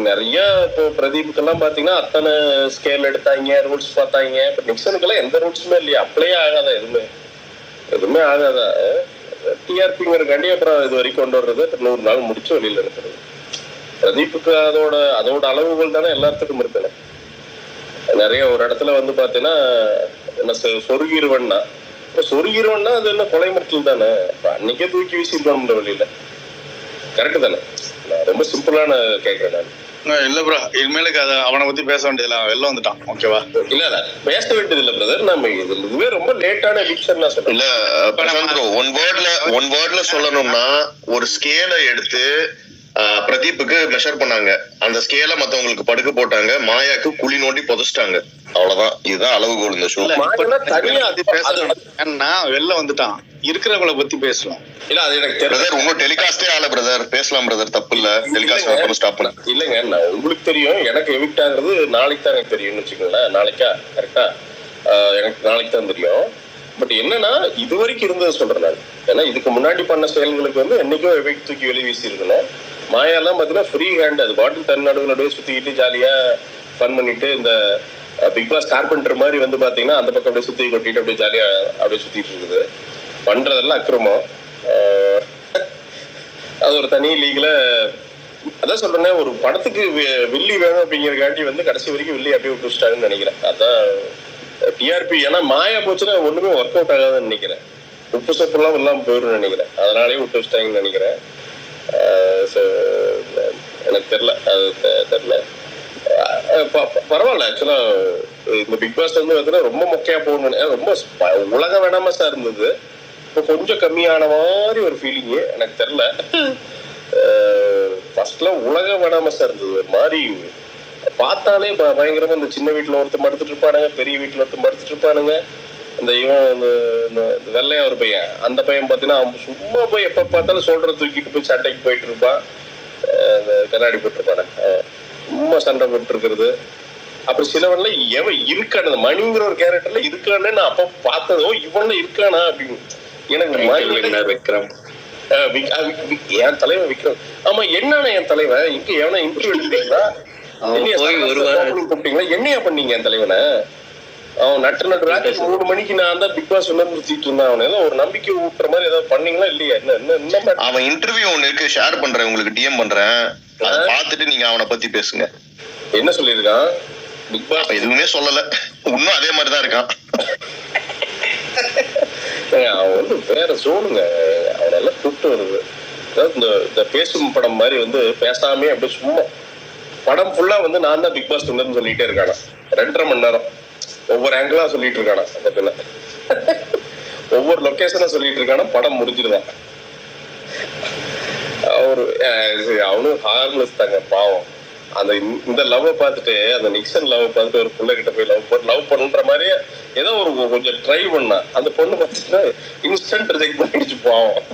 நிறைய இப்போ பிரதீப்புக்கெல்லாம் பாத்தீங்கன்னா அத்தனை ஸ்கேல் எடுத்தாங்க, ரூல்ஸ் பார்த்தாங்க. இப்போ நிக்சனுக்கெல்லாம் எந்த ரூல்ஸுமே இல்லையா, அப்ளையே ஆகாதா, எதுவுமே ஆகாதா. டிஆர்பிங்கிறக்காண்டி அப்புறம் இது வரைக்கும் கொண்டு வர்றது 100 நாள் முடிச்சு வெளியில இருக்கிறது. பிரதீப்புக்கு அதோட அளவுகள் தானே எல்லாத்துக்கும் இருக்கணும். நிறைய ஒரு இடத்துல வந்து பாத்தீங்கன்னா என்ன சொருகிருவன்னா, சொருகிருவன்னா அது என்ன கொலை மிரட்டல் தானே. அன்னைக்கே தூக்கி வீசிருக்கணும் வெளியில. கரெக்ட் தானே? நான் ரொம்ப சிம்பிளான கேட்கிறேன் நான். இல்ல ப்ரோ, இனிமேலுக்கு அதை அவனை பத்தி பேச வேண்டியதுல வெளில வந்துட்டான். ஓகேவா? இல்ல பேச வேண்டியது இல்ல பிரதர். நம்ம இதுவே ரொம்ப லேட்டான எவிக்ஷன் நான் சொல்றேன். இல்ல பிரசாந்த் ப்ரோ, ஒன் வேர்ட்ல சொல்லணும்னா, ஒரு ஸ்கேலை எடுத்து பிரதீப்புக்கு மெஷர் பண்ணாங்க, அந்த ஸ்கேல மத்தவங்களுக்கு படுக்க போட்டாங்க, மாயாக்கு குழி நோண்டி புதைச்சிட்டாங்க, அவ்வளவுதான். இதுதான் அளவுகோல் இந்த ஷோ. ஏன்னா வெளில வந்துட்டான், இருக்கிறவங்கள பத்தி பேசலாம். இல்ல அது எனக்கு பிரதர் இன்னும் டெலிகாஸ்டே ஆல பிரதர், பேசலாம் பிரதர், தப்பு இல்ல. டெலிகாஸ்ட் ஸ்டாப் பண்ண இல்லங்க, நான் உங்களுக்கு தெரியும், எனக்கு எவிக்ட் ஆகுறது நாளைக்கு தான் எனக்கு தெரியும்னு வச்சுக்கோங்களேன். நாளைக்கா கரெக்டா? எனக்கு நாளைக்கு தான் தெரியும். பட் என்னன்னா இது வரைக்கும் இருந்தது சொல்றேன் நான். ஏன்னா இதுக்கு முன்னாடி பண்ண செயல்களுக்கு வந்து என்னைக்கோ எவிக்ட் தூக்கி வெளியே வீசி இருக்கணும். மாயாலாம் பாத்தீங்கன்னா ஃப்ரீ ஹேண்ட், அது பாட்டில் தன் நடுவே சுத்திக்கிட்டு ஜாலியா ஃபன் பண்ணிட்டு, இந்த பிக் பாஸ் கார்பெண்டர் மாதிரி வந்து பாத்தீங்கன்னா அந்த பக்கம் அப்படியே சுத்தி கொட்டிட்டு அப்படியே ஜாலியா அப்படியே சுத்திட்டு இருக்குது. பண்றதெல்லாம் அக்கிரமம். அது ஒரு தனி லீக்ல. அதான் சொல்றேன், ஒரு படத்துக்கு வில்லி வேணும் அப்படிங்கிறக்காண்டி வந்து கடைசி வரைக்கும் வில்லி அப்படியே விட்டு வச்சிட்டாங்கன்னு நினைக்கிறேன். அதான் டிஆர்பி. ஏன்னா மாயா போச்சுன்னா ஒண்ணுமே ஒர்க் அவுட் ஆகாதுன்னு நினைக்கிறேன். உப்பு சப்பெல்லாம் இல்லாம போயிடும் நினைக்கிறேன். அதனாலேயே விட்டு வச்சிட்டாங்கன்னு நினைக்கிறேன். எனக்கு தெரியல, அது தெரியல. பரவாயில்ல. ஆக்சுவலா இந்த பிக் பாஸ் வந்து பார்த்தீங்கன்னா ரொம்ப மொக்கையா போகணும், ரொம்ப உலக வேணாமஸா இருந்தது. இப்போ கொஞ்சம் கம்மியான மாதிரி ஒரு ஃபீலிங் எனக்கு தெரியல. ஃபர்ஸ்ட்ல உலக வேணாமஸா இருந்தது. ஒரு மாதிரி பார்த்தாலே பயங்கரமா இந்த சின்ன வீட்டுல ஒருத்தர் படுத்துட்டு இருப்பானுங்க, பெரிய வீட்டுல ஒருத்தர் படுத்துட்டு இருப்பானுங்க. இந்த இவன் வெள்ளையா ஒரு பையன், அந்த பையன் பார்த்தீங்கன்னா அவன் சும்மா போய் எப்ப பார்த்தாலும் சோல்டரை தூக்கிட்டு போய் சண்டைக்கு போயிட்டு இருப்பான். இந்த கண்ணாடி போட்டிருப்பானே, சும்மா சண்டை போட்டு இருக்கிறது. அப்புறம் சிலவன்ல எவன் இருக்கான, மணிங்கிற ஒரு கேரக்டர்ல இருக்கானே நான் அப்ப பார்த்ததோ, இவன்ல இருக்கானா அப்படின்னு எனக்கு விக்ரம். என் தலைவன் விக்ரம். ஆமா, என்னன்னா என் தலைவன் இங்க எவனா இன்டர்வியூ எடுத்தீங்களா, கூப்பிட்டீங்களா, என்னையா பண்ணீங்க என் தலைவனை? அவன் நட்டு ராத்திரி 3 மணிக்கு நான் தான் பிக் பாஸ் சுத்திட்டு இருந்தான். அவன் ஏதோ ஒரு நம்பிக்கை ஊட்டுற மாதிரி ஏதாவது பண்ணீங்களா இல்லையா? என்ன அவன் இன்டர்வியூ ஒண்ணு இருக்கு, ஷேர் பண்றேன் உங்களுக்கு, டிஎம் பண்றேன், அதை பார்த்துட்டு நீங்க அவனை பத்தி பேசுங்க. என்ன சொல்லியிருக்கான்? பிக் பாஸ் எதுவுமே சொல்லல, இன்னும் அதே மாதிரிதான் இருக்கான். அவன் வந்து வேற சோனுங்க, அவனெல்லாம் கூப்பிட்டு வருது. அதாவது இந்த பேசும் படம் மாதிரி வந்து பேசாமே அப்படியே சும்மா படம் ஃபுல்லா வந்து நான் தான் பிக் பாஸ் சொல்லிட்டே இருக்கானா. 2.5 மணி நேரம் ஒவ்வொரு ஆங்கிளா சொல்லிட்டு இருக்கானா. அந்த பின்ன ஒவ்வொரு லொகேஷனா சொல்லிட்டு இருக்கானா. படம் முடிஞ்சிருதான். அவனும் ஹார்லெஸ் தாங்க பாவம். அந்த இந்த லவ் பார்த்துட்டு, அந்த நிக்சன் லவ் பார்த்துட்டு ஒரு பிள்ளை கிட்ட போய் லவ் பண்ணுன்ற மாதிரி ஏதோ ஒரு கொஞ்சம் ட்ரை பண்ணா. அந்த பொண்ணு பார்த்துட்டு இன்ஸ்டன்ட் ரிஜெக்ட் பண்ணிடுச்சு பாவம்.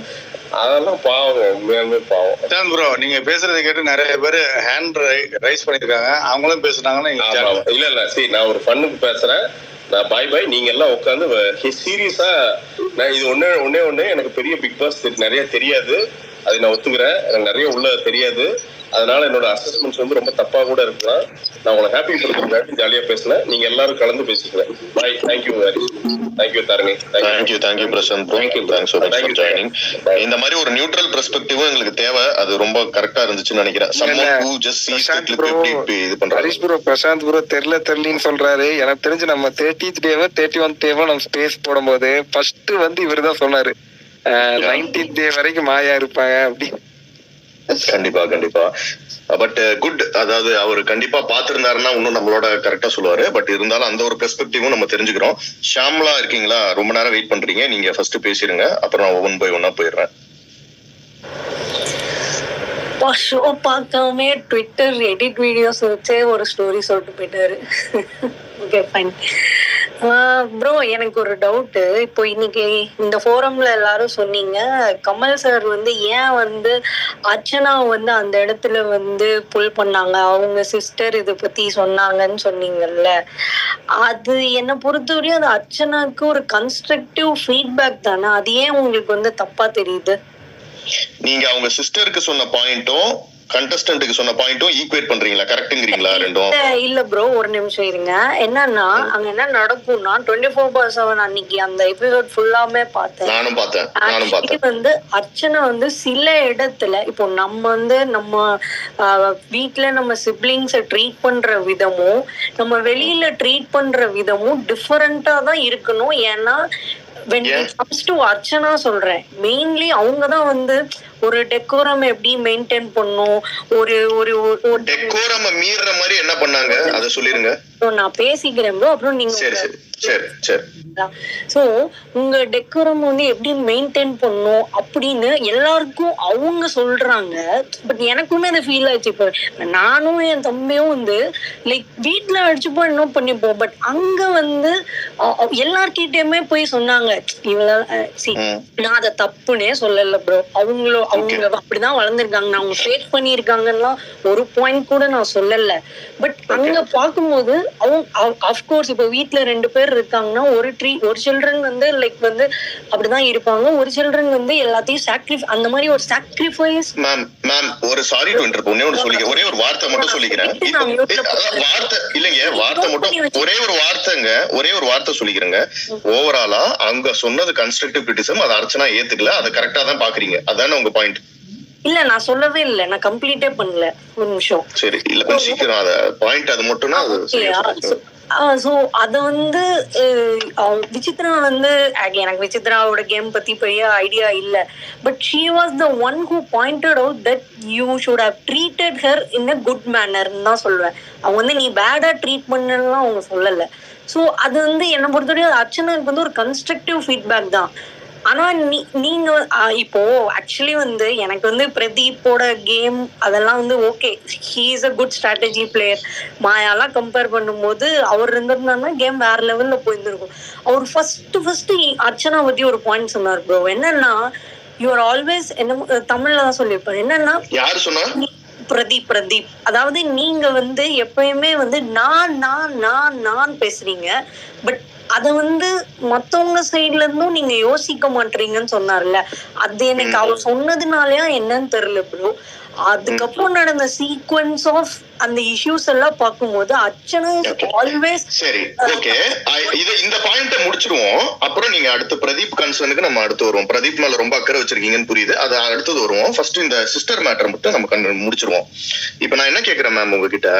அதெல்லாம் பாவம், உண்மையாலுமே பாவம். ப்ரோ, நீங்க பேசுறதை கேட்டு நிறைய பேர் ஹேண்ட் ரைஸ் பண்ணிருக்காங்க, அவங்களும் பேசுனாங்கன்னா. இல்ல சரி, நான் ஒரு ஃபன்னுக்கு பேசுறேன். நான் பாய் நீங்க எல்லாம் உட்காந்து சீரியஸா, நான் இது ஒன்னே எனக்கு பெரிய பிக் பாஸ் நிறைய தெரியாது, அதை நான் ஒத்துக்கிறேன். எனக்கு நிறைய உள்ள தெரியாது. அதனால என்னோட அசஸ்மெண்ட்ஸ் வந்து ரொம்ப தப்பா கூட இருக்கலாம். நான் உங்களை ஹாப்பி பண்ணுறதுக்காக ஜாலியா பேசினேன். நீங்க எல்லாரும் கலந்து பேசிக்கிறேன். Bye. Thank you Dharani. Thank you Prashanth bro. Thanks for joining. இந்த மாதிரி ஒரு நியூட்ரல் பெர்ஸ்பெக்டிவும் எங்களுக்கு தேவை. அது ரொம்ப கரெக்டா இருந்துச்சுன்னு நினைக்கிறேன். பிரசாந்த் ப்ரோ தெரியலன்னு சொல்றாரு. எனக்கு தெரிஞ்சு நம்ம 30th டேவோ 31th டேவோ நம்ம ஸ்பேஸ் போடும்போது ஃபர்ஸ்ட் வந்து இவரு தான் சொன்னாரு 19th டே வரைக்கும் மாயா இருப்பாங்க அப்படி. கண்டிப்பா கண்டிப்பா. பட் குட், அதாவது அவர் கண்டிப்பா பாத்திருந்தாருன்னா இன்னும் நம்மளோட கரெக்டா சொல்லுவாரு. பட் இருந்தாலும் அந்த ஒரு பெர்ஸ்பெக்டிவும் நம்ம தெரிஞ்சுக்கிறோம். ஷாம்லா இருக்கீங்களா? ரொம்ப நேரம் வெயிட் பண்றீங்க, நீங்க ஃபர்ஸ்ட் பேசிருங்க, அப்புறம் நான் ஒன் பை ஒன்னா போயிடுறேன். ஷோ பார்க்காம ட்விட்டர் எடிட் வீடியோஸ் வச்சே ஒரு ஸ்டோரி சொல்லிட்டு போயிட்டாரு. Okay fine. ப்ரோ எனக்கு ஒரு டவுட்டு. இப்போ இன்னைக்கு இந்த ஃபோரம்ல எல்லாரும் சொன்னீங்க கமல் சார் வந்து ஏன் வந்து அர்ச்சனா வந்து அந்த இடத்துல வந்து புல் பண்ணாங்க, அவங்க சிஸ்டர் இதை பத்தி சொன்னாங்கன்னு சொன்னீங்கல்ல. அது என்னை பொறுத்தவரையும் அது அர்ச்சனாக்கு ஒரு கன்ஸ்ட்ரக்டிவ் ஃபீட்பேக் தானே, அது ஏன் உங்களுக்கு வந்து தப்பா தெரியுது? நீங்க அவங்க சிஸ்டருக்கு சொன்ன பாயிண்ட்டும் கண்டஸ்டன்ட்டுக்கு சொன்ன பாயிண்ட்டும் ஈக்குவேட் பண்றீங்களா? கரெக்ட்ங்கறீங்களா ரெண்டும்? இல்ல ப்ரோ, ஒரு நிமிஷம் இருங்க. என்னன்னா அங்க என்ன நடக்கும்னா 24/7 அன்னைக்கு அந்த எபிசோட் ஃபுல்லாமே பார்த்தேன். நானும் பார்த்தேன். வந்து அர்ச்சனா வந்து சில இடத்துல இப்போ நம்ம வந்து நம்ம வீட்டுல நம்ம சிப்ளிங்ஸை ட்ரீட் பண்ற விதமும் நம்ம வெளியில ட்ரீட் பண்ற விதமும் டிஃபரெண்டா தான் இருக்கணும். ஏன்னா when it comes to Archana சொல்றேன், மெயின்லி அவங்கதான் வந்து ஒரு டெக்கோரம் எப்படி மெயின்டைன் பண்ணும், ஒரு ஒரு டெக்கோரம் மீற மாதிரி என்ன பண்ணாங்க அத சொல்லிருங்க. நான் பேசிக்கிறேன் ப்ரோ, அப்புறம் நீங்க சரி சரி சரி சரி. சோ உங்க டெக்கோரம் வந்து எப்படி மெயின்டைன் பண்ணும் அப்படின்னு எல்லாருக்கும் அவங்க சொல்றாங்க. பட் எனக்குமே அந்த ஃபீல் ஆயிடுச்சு. இப்போ நானும் என் தம்பியும் வந்து லைக் வீட்டுல அடிச்சுப்போம் என்ன பண்ணிப்போம், பட் அங்க வந்து எல்லார்கிட்டயுமே போய் சொன்னாங்க. நான் அதை தப்புனே சொல்லல ப்ரோ, அவங்க அப்படிதான் வளர்ந்துருக்காங்க, நான் அவங்க ஃபேக் பண்ணிருக்காங்கன்னா ஒரு பாயிண்ட் கூட நான் சொல்லல. பட் அங்க பாக்கும்போது அவங்க அஃப்கோர்ஸ் இப்போ வீட்டுல 2 பேர் இருக்காங்கன்னா ஒரு சில்ட்ரன் வந்து லைக் வந்து அப்படிதான் இருப்பாங்க, ஒரு சில்ட்ரன் வந்து எல்லாத்தையும் அந்த மாதிரி ஒரு சாக்ரிஃபைஸ். மேம் ஒரு சாரி டு இன்டர்ப்ட், ஒரே ஒரு வார்த்தை மட்டும் சொல்லிக்கிறேன். வார்த்தை இல்லைங்க, வார்த்தை மட்டும் ஒரே ஒரு வார்த்தை சொல்லிக்கிறேங்க. ஓவராலா அவங்க சொன்னது கன்ஸ்ட்ரக்டிவ் கிரிட்டிசிசம், அதை அர்ச்சனா ஏத்துக்கல, அதை கரெக்டா தான் பாக்குறீங்க, அதானே உங்க பாயிண்ட்? இல்ல நான் சொல்லவே இல்ல, நான் கம்ப்ளீட்டே பண்ணல. ஒரு நிமிஷம் சரி, இல்ல கொஞ்சம் சீக்கிரம் அத பாயிண்ட் அது மட்டும்னா சோ அது வந்து விசித்ரா வந்து எனக்கு விசித்ராவோட கேம் பத்தி பெரிய ஐடியா இல்ல. But she was the one who pointed out that you should have treated her in a good manner தான் சொல்லுவேன். அவங்க வந்து நீ பேடா ட்ரீட் பண்ணலாம் அவங்க சொல்லல. சோ அது வந்து என்ன பொறுத்தவரைக்கும் அர்ச்சனாக்கு வந்து ஒரு கன்ஸ்ட்ரக்டிவ் ஃபீட்பேக் தான். ஆனா நீங்க இப்போ ஆக்சுவலி வந்து எனக்கு வந்து பிரதீப்போட கேம் அதெல்லாம் வந்து okay, he is a good strategy player. மாயாலாம் கம்பேர் பண்ணும்போது அவர் இருந்திருந்தாருன்னா கேம் வேற லெவல்ல போயிருந்திருக்கும். அவர் ஃபர்ஸ்ட் அர்ச்சனா பத்தி ஒரு பாயிண்ட் சொன்னார் ப்ரோ. என்னன்னா யூஆர் ஆல்வேஸ் என்ன தமிழ்ல தான் சொல்லியிருப்பாரு. என்னன்னா யாரு சொன்னா? பிரதீப். அதாவது நீங்க வந்து எப்பயுமே வந்து நான் பேசுறீங்க, பட் அத வந்து மத்தவங்க சைட்ல இருந்தும் நீங்க யோசிக்க மாட்டீங்கன்னு சொன்னார்ல. அது எனக்கு அவர் சொன்னதுனாலயா என்னன்னு தெரியல ப்ரோ. அதுக்கப்புறம் நடந்த சீக்வன்ஸ் ஆஃப் அந்த இஷ்யூஸ் எல்லாம் பார்க்கும்போது அர்ச்சனா ஆல்வேஸ் சரி ஓகே. இந்த பாயிண்ட முடிச்சிருவோம், அப்புறம் நீங்க அடுத்து பிரதீப் கன்சர்னுக்கு நம்ம அடுத்து வருவோம். பிரதீப் மேல ரொம்ப அக்கறை வச்சிருக்கீங்கன்னு புரியுது, அது அடுத்தது வருவோம். ஃபர்ஸ்ட் இந்த சிஸ்டர் மேட்டர் மட்டும் நம்ம முடிச்சிருவோம். இப்ப நான் என்ன கேக்குறேன் மேம் உங்ககிட்ட,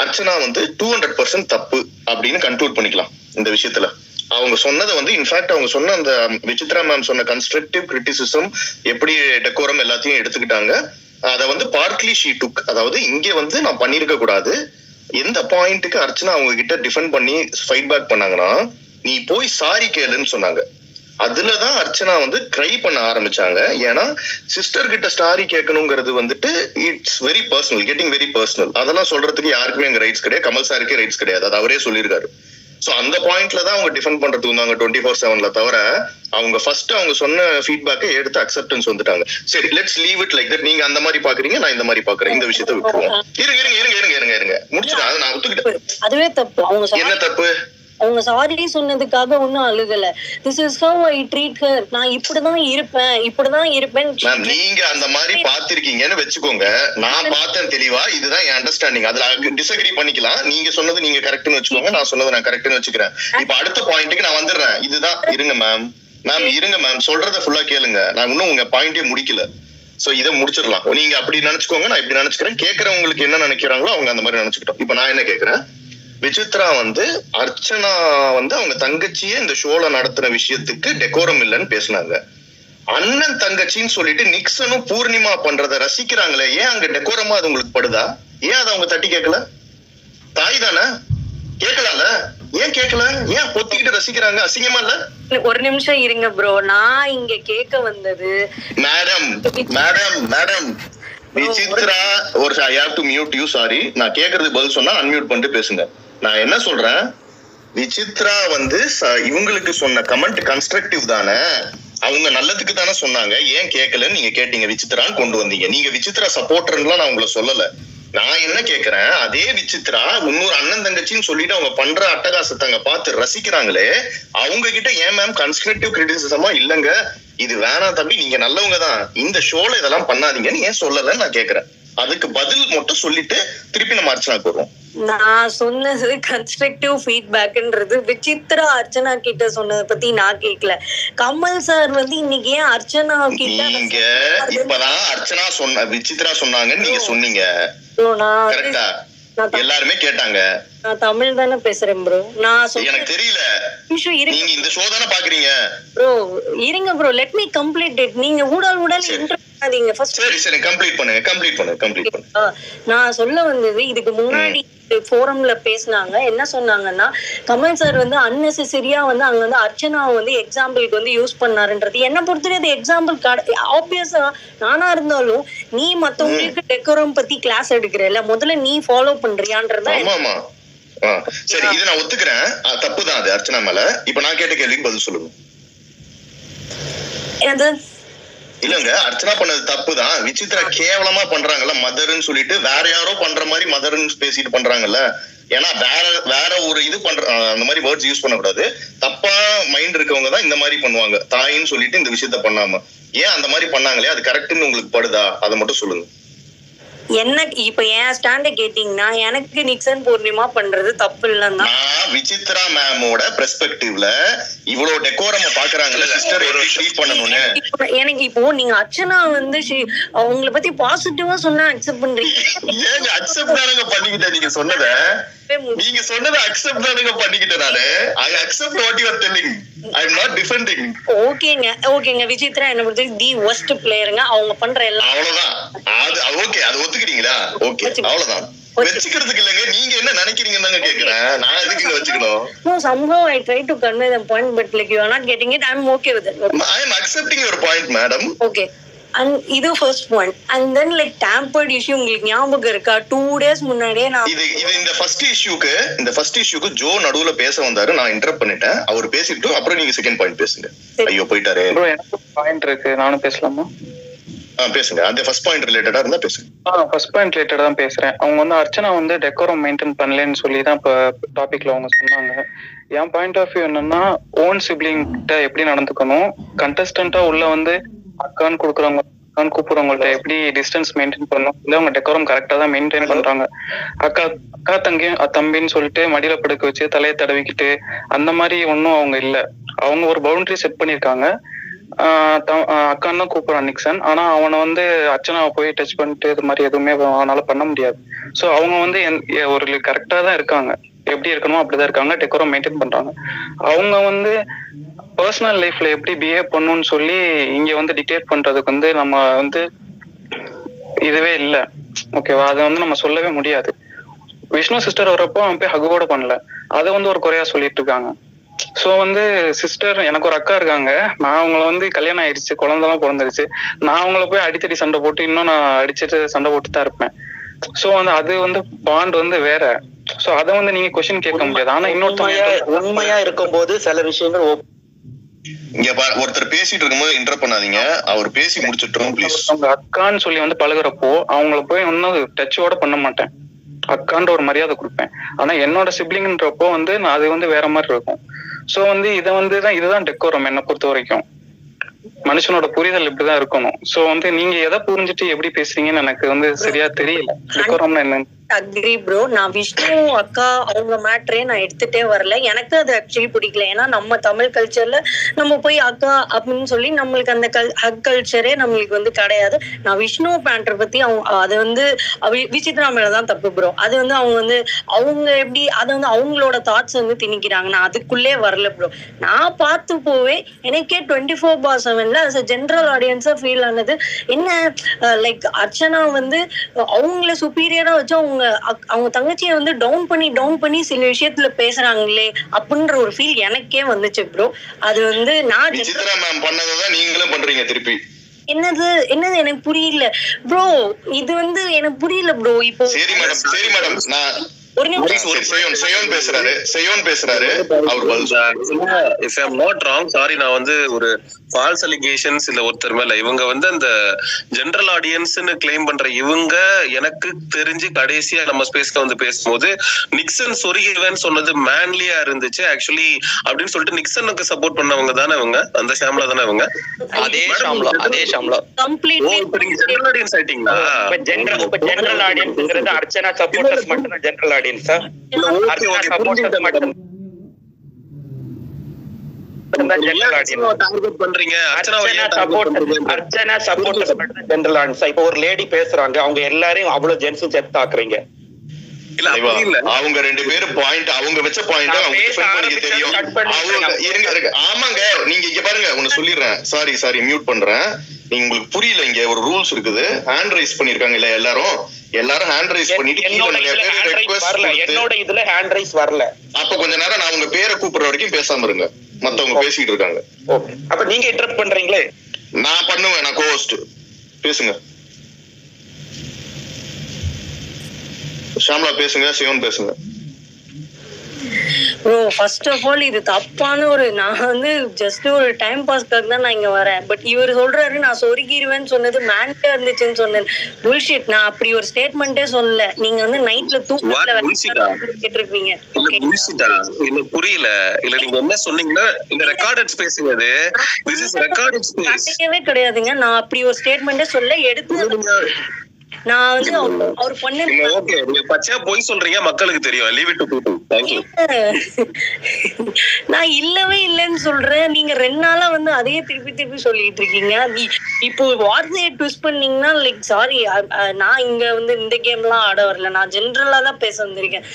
அர்ச்சனா வந்து 200% தப்பு அப்படின்னு கன்க்ளூட் பண்ணிக்கலாம் இந்த விஷயத்துல. அவங்க சொன்னதை வந்து இன்ஃபேக்ட் அவங்க சொன்ன அந்த விசித்ரா மேம் சொன்ன கன்ஸ்ட்ரக்டிவ் கிரிட்டிசிசம் எப்படி டெக்கோரம் எல்லாத்தையும் எடுத்துக்கிட்டாங்க, அதை வந்து பார்ட்லி ஷீ டுக். அதாவது இங்க வந்து நான் பண்ணிருக்க கூடாது. எந்த பாயிண்ட்டுக்கு அர்ச்சனா அவங்க கிட்ட டிஃபெண்ட் பண்ணி ஃபைட் பேக் பண்ணாங்கன்னா, நீ போய் சாரி கேளுன்னு சொன்னாங்க. அதுலதான் அர்ச்சனா வந்து க்ரை பண்ண ஆரம்பிச்சாங்க. ஏன்னா சிஸ்டர் கிட்ட சாரி கேட்கணுங்கிறது வந்துட்டு it's very personal, getting very personal. அதெல்லாம் சொல்றதுக்கு யாருக்குமே எங்க ரைட்ஸ் கிடையாது, கமல் சாருக்கே ரைட்ஸ் கிடையாது, அது அவரே சொல்லியிருக்காரு. சோ அந்த பாயிண்ட்ல தான் அவங்க டிஃபெண்ட் பண்றதுக்கு வந்தாங்க 24/7 தவிர அவங்க ஃபர்ஸ்ட் அவங்க சொன்ன ஃபீட்பேக்கை எடுத்து அக்செப்டன்ஸ் வந்துட்டாங்க. சரி, let's leave it like that. நீங்க அந்த மாதிரி பாக்குறீங்க, நான் இந்த மாதிரி பாக்குறேன், இந்த விஷயத்தை விட்டுருவோம். இருங்க முடிச்சுடா, அதை நான் ஒத்துக்கிட்டேன். அதுவே தப்பு. அவங்க என்ன தப்பு? அவங்க சாரி சொன்னதுக்காக ஒன்னும் அழுகல. This is how I treat her, நான் இப்படிதான் இருப்பேன். நீங்க அந்த மாதிரி பாத்திருக்கீங்கன்னு வச்சுக்கோங்க, நான் பார்த்தேன் தெளிவா, இதுதான் என் அண்டர்ஸ்டாண்டிங். அதுல டிஸ்அக்ரி பண்ணிக்கலாம். நீங்க சொன்னது நீங்க கரெக்ட்னு வச்சுக்கோங்க, நான் சொன்னது நான் கரெக்ட்னு வச்சுக்கிறேன். இப்ப அடுத்த பாயிண்ட்டுக்கு நான் வந்துடுறேன். இதுதான் இருங்க மேம் சொல்றத ஃபுல்லா கேளுங்க, நான் இன்னும் உங்க பாயிண்டே முடிக்கல. சோ இதை முடிச்சிடலாம். நீங்க அப்படி நினைச்சுக்கோங்க, நான் இப்படி நினைச்சுக்கிறேன். கேட்கறவங்களுக்கு என்ன நினைக்கிறாங்களோ அவங்க அந்த மாதிரி நினைச்சுக்கிட்டோம். இப்ப நான் என்ன கேட்கிறேன், விசித்ரா வந்து அர்ச்சனா வந்து அவங்க தங்கச்சியே இந்த ஷோல நடத்துற விஷயத்துக்கு டெக்கோரம் இல்லைன்னு பேசினாங்க. அண்ணன் தங்கச்சின்னு சொல்லிட்டு நிக்சனும் பூர்ணிமா பண்றத ரசிக்கிறாங்களே, ஏன் அங்க டெக்கோரமா அது உங்களுக்கு படுதா? ஏன் அதை அவங்க தட்டி கேட்கல? தாய் தானே, கேட்கலாம்ல, ஏன் கேட்கல? ஏன் பொத்திக்கிட்டு ரசிக்கிறாங்க? அசிங்கமா இல்ல? ஒரு நிமிஷம் இருங்க ப்ரோ, நான் இங்க கேட்க வந்தது மேடம் மேடம் மேடம் விசித்ரா ஒரு I have to mute you, sorry. நான் கேக்குறதுக்கு பதில் சொன்னா அன்மியூட் பண்ணிட்டு பேசுங்க. நான் என்ன சொல்றேன், விசித்ரா வந்து இவங்களுக்கு சொன்ன கமெண்ட் கன்ஸ்ட்ரக்டிவ் தானே, அவங்க நல்லதுக்கு தானே சொன்னாங்க, ஏன் கேட்கலன்னு நீங்க கேட்டீங்க, விசித்ரான்னு கொண்டு வந்தீங்க. நீங்க விசித்ரா சப்போர்ட்டர்லாம் நான் உங்களை சொல்லல. நான் என்ன கேக்குறேன், அதே விசித்ரா முன்னூறு அண்ணன் தங்கச்சின்னு சொல்லிட்டு அவங்க பண்ற அட்டகாசத்தங்க பார்த்து ரசிக்கிறாங்களே, அவங்க கிட்ட ஏன் மேம் கன்ஸ்ட்ரக்டிவ் கிரிட்டிசிசமா இல்லங்க, இது வேணாம் தம்பி, நீங்க நல்லவங்க தான், இந்த ஷோல இதெல்லாம் பண்ணாதீங்கன்னு ஏன் சொல்லலன்னு நான் கேக்குறேன். அதுக்கு பதில் மட்டும் சொல்லிட்டு திருப்பி நம்ம அர்ச்சனாக்கு வருவோம். நான் சொன்னது கன்ஸ்ட்ரக்டிவ் ஃபீட்பேக்ன்றது விசித்ரா அர்ச்சனா கிட்ட சொன்னதை பத்தி நான் கேட்கல. கமல் சார் வந்து இன்னைக்கு ஏன் அர்ச்சனா கிட்ட, நீங்க இப்பதான் அர்ச்சனா சொன்ன விசித்ரா சொன்னாங்கன்னு நீங்க சொன்னீங்க, கரெக்டா? எல்லாருமே கேட்டாங்க. நான் தமிழ் தானே பேசுறேன் ப்ரோ. நான் எனக்கு தெரியல, நீங்க இந்த ஷோ தானே பாக்குறீங்க ப்ரோ. இருங்க bro, let me complete it. நீங்க ஊடால் இன்டர் பண்ணாதீங்க ஃபர்ஸ்ட். சரி கம்ப்ளீட் பண்ணுங்க. நான் சொல்ல வந்தது, இதுக்கு முன்னாடி ஃபோரம்ல பேசினாங்க, என்ன சொன்னாங்கன்னா கமல் சார் வந்து அன்னெசரியா வந்து அங்க வந்து அர்ச்சனாவை வந்து எக்ஸாம்பிளுக்கு வந்து யூஸ் பண்ணாருன்றது. என்ன பொறுத்தவரை அது எக்ஸாம்பிள் ஆப்வியஸா. நானா இருந்தாலும் நீ மத்தவங்களுக்கு டெக்கோரம் பத்தி கிளாஸ் எடுக்கிறல்ல, முதல்ல நீ ஃபாலோ பண்றியான்றத. சரி, இது நான் ஒத்துக்கிறேன், தப்புதான் அது அர்ச்சனா மேல. இப்ப நான் கேட்ட கேள்விக்கு பதில் சொல்லுங்க. இல்லங்க, அர்ச்சனா பண்ணது தப்புதான். விசித்ரா கேவலமா பண்றாங்கல்ல மதர்ன்னு சொல்லிட்டு, வேற யாரோ பண்ற மாதிரி மதர்ன்னு பேசிட்டு பண்றாங்கல்ல. ஏன்னா வேற ஒரு இது பண்ற அந்த மாதிரி வேர்ட்ஸ் யூஸ் பண்ணக்கூடாது. தப்பா மைண்ட் இருக்கவங்க தான் இந்த மாதிரி பண்ணுவாங்க, தாயின்னு சொல்லிட்டு இந்த விஷயத்த பண்ணாம. ஏன் அந்த மாதிரி பண்ணாங்களே, அது கரெக்ட்னு உங்களுக்கு படுதா? அதை மட்டும் சொல்லுங்க. என்ன இப்ப என் ஸ்டாண்ட கேட்டீங்கன்னா, எனக்கு நிக்சன் பூர்ணிமா பண்றது தப்பு இல்லன்னா, விசித்ரா மேமோட பெர்ஸ்பெக்டிவ்ல இவ்வளவு டெக்கோரமா பாக்குறாங்கல்ல சிஸ்டர், எப்படி ட்ரீட் பண்ணனும்னு. எனக்கு இப்போ நீங்க அர்ச்சனா வந்து அவங்கள பத்தி பாசிட்டிவா சொன்னா அக்செப்ட் பண்றீங்க. ஏங்க அக்செப்ட் தானங்க பண்ணிக்கிட்டேன், நீங்க சொன்னதை அக்செப்ட் தானங்க பண்ணிக்கிட்டேன் நானு. I accept what you are telling, I am not defending. ஓகேங்க விசித்ரா என்ன பொறுத்த தி வொர்ஸ்ட் பிளேயருங்க, அவங்க பண்ற எல்லாம் அவ்வளவுதான். அது ஓகே, அது ஒத்துக்கிறீங்களா? ஓகே, அவ்வளவுதான். வெச்சுக்கிறதுக்கு இல்லங்க, நீங்க என்ன நினைக்கிறீங்கன்னு தாங்க கேக்குறேன். நான் எதுக்கு இங்க வெச்சுக்கணும்? No, somehow I try to convey the point, but like you are not getting it. I am okay with it. I am accepting your point, madam. Okay. And இது first point. And then like tampered issue உங்களுக்கு ஞாபகம் இருக்கா? 2 days முன்னாடியே நான் இது இந்த first இஷ்யூக்கு Joe நடுவுல பேச வந்தாரு, நான் இன்டரப்ட் பண்ணிட்டேன். அவர் பேசிட்டு அப்புறம் நீங்க செகண்ட் பாயிண்ட் பேசுங்க. ஐயோ போயிட்டாரு ப்ரோ, எனக்கு பாயிண்ட் இருக்கு, நானும் பேசலாமா? பேசுங்க. அந்த ஃபர்ஸ்ட் பாயிண்ட் ரிலேட்டடா இருந்தா பேசுங்க. ஃபர்ஸ்ட் பாயிண்ட் ரிலேட்டடா தான் பேசுறேன். அவங்க வந்து அர்ச்சனா வந்து டெக்கோரம் மெயின்டைன் பண்ணலன்னு சொல்லி தான் இப்ப டாபிக்ல அவங்க சொன்னாங்க. என் பாயிண்ட் ஆஃப் வியூ என்னன்னா, ஓன் சிப்ளிங் கிட்ட எப்படி நடந்துக்கணும், கண்டஸ்டன்டா உள்ள வந்து அக்கான்னு கொடுக்குறவங்க அக்கான்னு கூப்பிடுறவங்கள்ட்ட எப்படி டிஸ்டன்ஸ் மெயின்டைன் பண்ணணும், இல்லை அவங்க டெக்கோரம் கரெக்டா தான் மெயின்டைன் பண்றாங்க. அக்கா தம்பின்னு சொல்லிட்டு மடியில படுக்க வச்சு தலையை தடவிக்கிட்டு அந்த மாதிரி ஒன்றும் அவங்க இல்லை. அவங்க ஒரு பவுண்டரி செட் பண்ணியிருக்காங்க. அக்கான்னு தான் கூப்பிடுறான் நிக்சன், ஆனா அவனை வந்து அர்ச்சனாவை போய் டச் பண்ணிட்டு இது மாதிரி எதுவுமே அவனால பண்ண முடியாது. ஸோ அவங்க வந்து ஒரு கரெக்டா தான் இருக்காங்க, எப்படி இருக்கணுமோ அப்படிதான் இருக்காங்க, டெக்கோரம் மெயின்டைன் பண்றாங்க. அவங்க வந்து பர்சனல் லைஃப்ல எப்படி பிஹேவ் பண்ணணும்னு சொல்லி இங்க வந்து டிக்டேட் பண்றதுக்கு வந்து நம்ம வந்து இதுவே இல்லை, ஓகேவா? அதை வந்து நம்ம சொல்லவே முடியாது. விஷ்ணு சிஸ்டர் வர்றப்போ அவன் போய் ஹக் கூட பண்ணல, அதை வந்து ஒரு குறையா சொல்லிட்டு இருக்காங்க. ஸோ வந்து சிஸ்டர், எனக்கு ஒரு அக்கா இருக்காங்க, நான் அவங்கள வந்து கல்யாணம் ஆயிடுச்சு, குழந்தைலாம் பிறந்துருச்சு, நான் அவங்கள போய் அடித்தடி சண்டை போட்டு இன்னும் நான் அடிச்சுட்டு சண்டை போட்டு தான் இருப்பேன். ஸோ வந்து அது வந்து பாண்ட் வந்து வேற. ஸோ அதை வந்து நீங்க கொஸ்டின் கேட்க முடியாது. ஆனா இன்னொருத்தவங்க உண்மையா இருக்கும்போது சில விஷயங்கள் இங்க ஒருத்தர் பேசிட்டு இருக்கும்போது இன்டர் பண்ணாதீங்க, அவர் பேசி முடிச்சிட்டோம் ப்ளீஸ். அவங்க அக்கான்னு சொல்லி வந்து பழகுறப்போ அவங்கள போய் இன்னும் டச்சோட பண்ண மாட்டேன், அக்கான்ற ஒரு மரியாதை கொடுப்பேன். ஆனா என்னோட சிப்ளிங்ன்றப்போ வந்து நான் அது வந்து வேற மாதிரி இருக்கும். ஸோ வந்து இதை வந்து தான் இதுதான் டெக்கோரம் என்னை பொறுத்த வரைக்கும். மனுஷனோட புரிதல் இப்படிதான் இருக்கணும். ஸோ வந்து நீங்க எதை புரிஞ்சுட்டு எப்படி பேசுறீங்கன்னு எனக்கு வந்து சரியா தெரியல. டெக்கோரம்னா என்னன்னு அக்ரி ப்ரோ. நான் விஷ்ணு அக்கா அவங்க மேட்ரே நான் எடுத்துட்டே வரல. எனக்கு அது ஆக்சுவலி பிடிக்கல. ஏன்னா நம்ம தமிழ் கல்ச்சர்ல நம்ம போய் அக்கா அப்படின்னு சொல்லி நம்மளுக்கு அந்த ஹக் கல்ச்சரே நம்மளுக்கு வந்து கிடையாது. நான் விஷ்ணு பேண்டர் பத்தி அது வந்து விசித்ரா மேலதான் தப்பு ப்ரோ. அது வந்து அவங்க எப்படி அதை வந்து அவங்களோட தாட்ஸ் வந்து திணிக்கிறாங்க. நான் அதுக்குள்ளே வரல ப்ரோ. நான் பார்த்து போவே எனக்கே 24/7 as a ஜென்ரல் ஆடியன்ஸா ஃபீல் ஆனது என்ன, லைக் அர்ச்சனா வந்து அவங்கள சுப்பீரியரா வச்சு அவங்க தங்கச்சியை வந்து டவுன் பண்ணி சில விஷயத்துல பேசுறாங்களே அப்படின்ற ஒரு ஃபீல் எனக்கே வந்துச்சு ப்ரோ. அது வந்து நான் விசித்ரா மேம் பண்ணதான் நீங்களும் பண்றீங்க திருப்பி. என்னது எனக்கு புரியல ப்ரோ. இது வந்து எனக்கு புரியல ப்ரோ. இப்போ சரி மேடம் நான் ஒரு நிமிஷம் பேசுறாரு அவர் if I'm not wrong, sorry, நான் வந்து ஒரு ஃபால்ஸ் அலிகேஷன்ஸ் இல்ல ஒருத்தர் மேல இவங்க வந்து அந்த ஜெனரல் ஆடியன்ஸ்னு கிளைம் பண்ற இவங்க எனக்கு தெரிஞ்சு கடைசியா நம்ம ஸ்பேஸ்ல வந்து பேசும்போது நிக்சன் சொருகிவன் சொன்னது மேன்லியா இருந்துச்சு ஆக்சுவலி அப்படின்னு சொல்லிட்டு நிக்சனுக்கு சப்போர்ட் பண்ணவங்க தானே இவங்க, அந்த ஷாம்லா தானே இவங்க. அதே ஷாம்லா கம்ப்ளீட்லி ஜெனரல் ஆடியன்ஸ் ஆயிட்டீங்களா? ஜெனரல் ஆடியன்ஸ்ங்கிறது அர்ச்சனா சப்போர்ட்டர்ஸ் மட்டும் தான் ஜெனரல் ஆடியன்ஸ். அர்ச்சனா சப்போர்ட்டர்ஸ் மட்டும் ஜெனரல் ஆடியன்ஸ். இப்போ ஒரு லேடி பேசுறாங்க, அவங்க எல்லாரையும் அவ்வளவு ஜென்ஸும் சேர்த்து தாக்குறீங்க. அவங்க 2 பேரும் பாயிண்ட் அவங்க வச்ச பாயிண்ட் அவங்க தெரியும். ஆமாங்க, நீங்க இங்க பாருங்க ஒன்னு சொல்லிடுறேன். சாரி மியூட் பண்றேன். நீங்க உங்களுக்கு புரியல, இங்க ஒரு ரூல்ஸ் இருக்குது. ஹேண்ட் ரைஸ் பண்ணிருக்காங்க இல்ல, எல்லாரும் ஹேண்ட் ரைஸ் பண்ணிட்டு என்னோட இதுல ஹேண்ட் ரைஸ் வரல. அப்ப கொஞ்ச நேரம் நான் உங்க பேரை கூப்பிடுற வரைக்கும் பேசாம இருங்க. மத்தவங்க பேசிட்டு இருக்காங்க. அப்ப நீங்க இன்டரப்ட் பண்றீங்களே. நான் பண்ணுவேன், நான் கோஸ்ட் பேசுங்க. ஷாம்லா பேசுங்க, சிவன் பேசுங்க. ப்ரோ ஃபர்ஸ்ட் ஆஃப் ஆல் இது தப்பான ஒரு, நான் வந்து ஜஸ்ட் ஒரு டைம் பாஸ்க்காக தான் நான் இங்க வரேன். பட் இவர் சொல்றாரு நான் சொருகிருவேன்னு சொன்னது மேன்டா இருந்துச்சுன்னு சொன்னேன். புல்ஷிட். நான் அப்படி ஒரு ஸ்டேட்மெண்ட்டே சொல்லல. நீங்க வந்து நைட்ல தூக்கத்துல கேட்டிருப்பீங்க. எனக்கு புரியல. இல்ல நீங்க என்ன சொன்னீங்கன்னா இந்த recorded ஸ்பேஸ்ங்கிறது this is recorded space கிடையாதுங்க. நான் அப்படி ஒரு ஸ்டேட்மெண்ட்டே சொல்ல எடுத்து நான் வந்து அவர் பண்ண ஓகே. நீங்க பச்சையா போய் சொல்றீங்க, மக்களுக்கு தெரியும். Leave it to people. Thank you. நான் இல்லவே இல்லன்னு சொல்றேன். நீங்க 2 நாளா வந்து அதையே திருப்பி சொல்லிட்டு இருக்கீங்க. இப்போ வார்த்தையை ட்விஸ்ட் பண்ணீங்கன்னா லைக் சாரி, நான் இங்க வந்து இந்த கேம்லாம் ஆட வரல. நான் ஜென்ரலா தான் பேச வந்திருக்கேன்.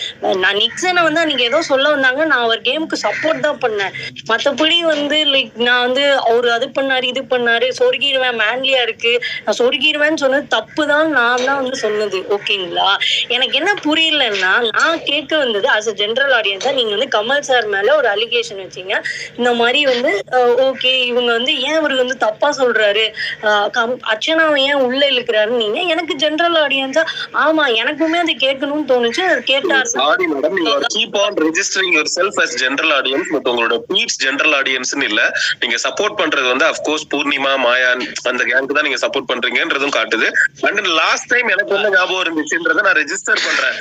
நான் நிக்சனை வந்து அன்னைக்கு ஏதோ சொல்ல வந்தாங்க, நான் அவர் கேமுக்கு சப்போர்ட் தான் பண்ணேன். மற்றபடி வந்து லைக் நான் வந்து அவரு அது பண்ணாரு இது பண்ணாரு சொருகிடுவேன் மேன்லியா இருக்கு நான் சொருகிடுவேன்னு சொன்னது தப்பு தான். நான் தான் வந்து சொன்னது. ஓகேங்களா? எனக்கு என்ன புரியலன்னா, நான் கேட்க வந்தது as a ஜெனரல் ஆடியன்ஸா நீங்க வந்து கமல் சார் மேல ஒரு அலிகேஷன் வச்சீங்க. இந்த மாதிரி வந்து ஓகே இவங்க வந்து ஏன் இவருக்கு வந்து தப்பா சொல்றாரு, அர்ச்சனாவை ஏன் உள்ள இழுக்கிறாருன்னு நீங்க எனக்கு ஜெனரல் ஆடியன்ஸா ஆமா எனக்குமே அது கேட்கணும்னு தோணுச்சு. அது கேட்டாரு. சாரி மேடம், நீங்க keep on registering yourself as general audience. But உங்களோட பீட்ஸ் ஜெனரல் ஆடியன்ஸ்னு இல்ல. நீங்க சப்போர்ட் பண்றது வந்து of course பூர்ணிமா மாயா அந்த கேங்க்கு தான் நீங்க சப்போர்ட் பண்றீங்கன்றதும் காட்டுது. அண்ட் லாஸ்ட் டைம் எனக்கு வந்து ஞாபகம் இருந்துச்சுன்றதை நான் ரெஜிஸ்டர் பண்றேன்.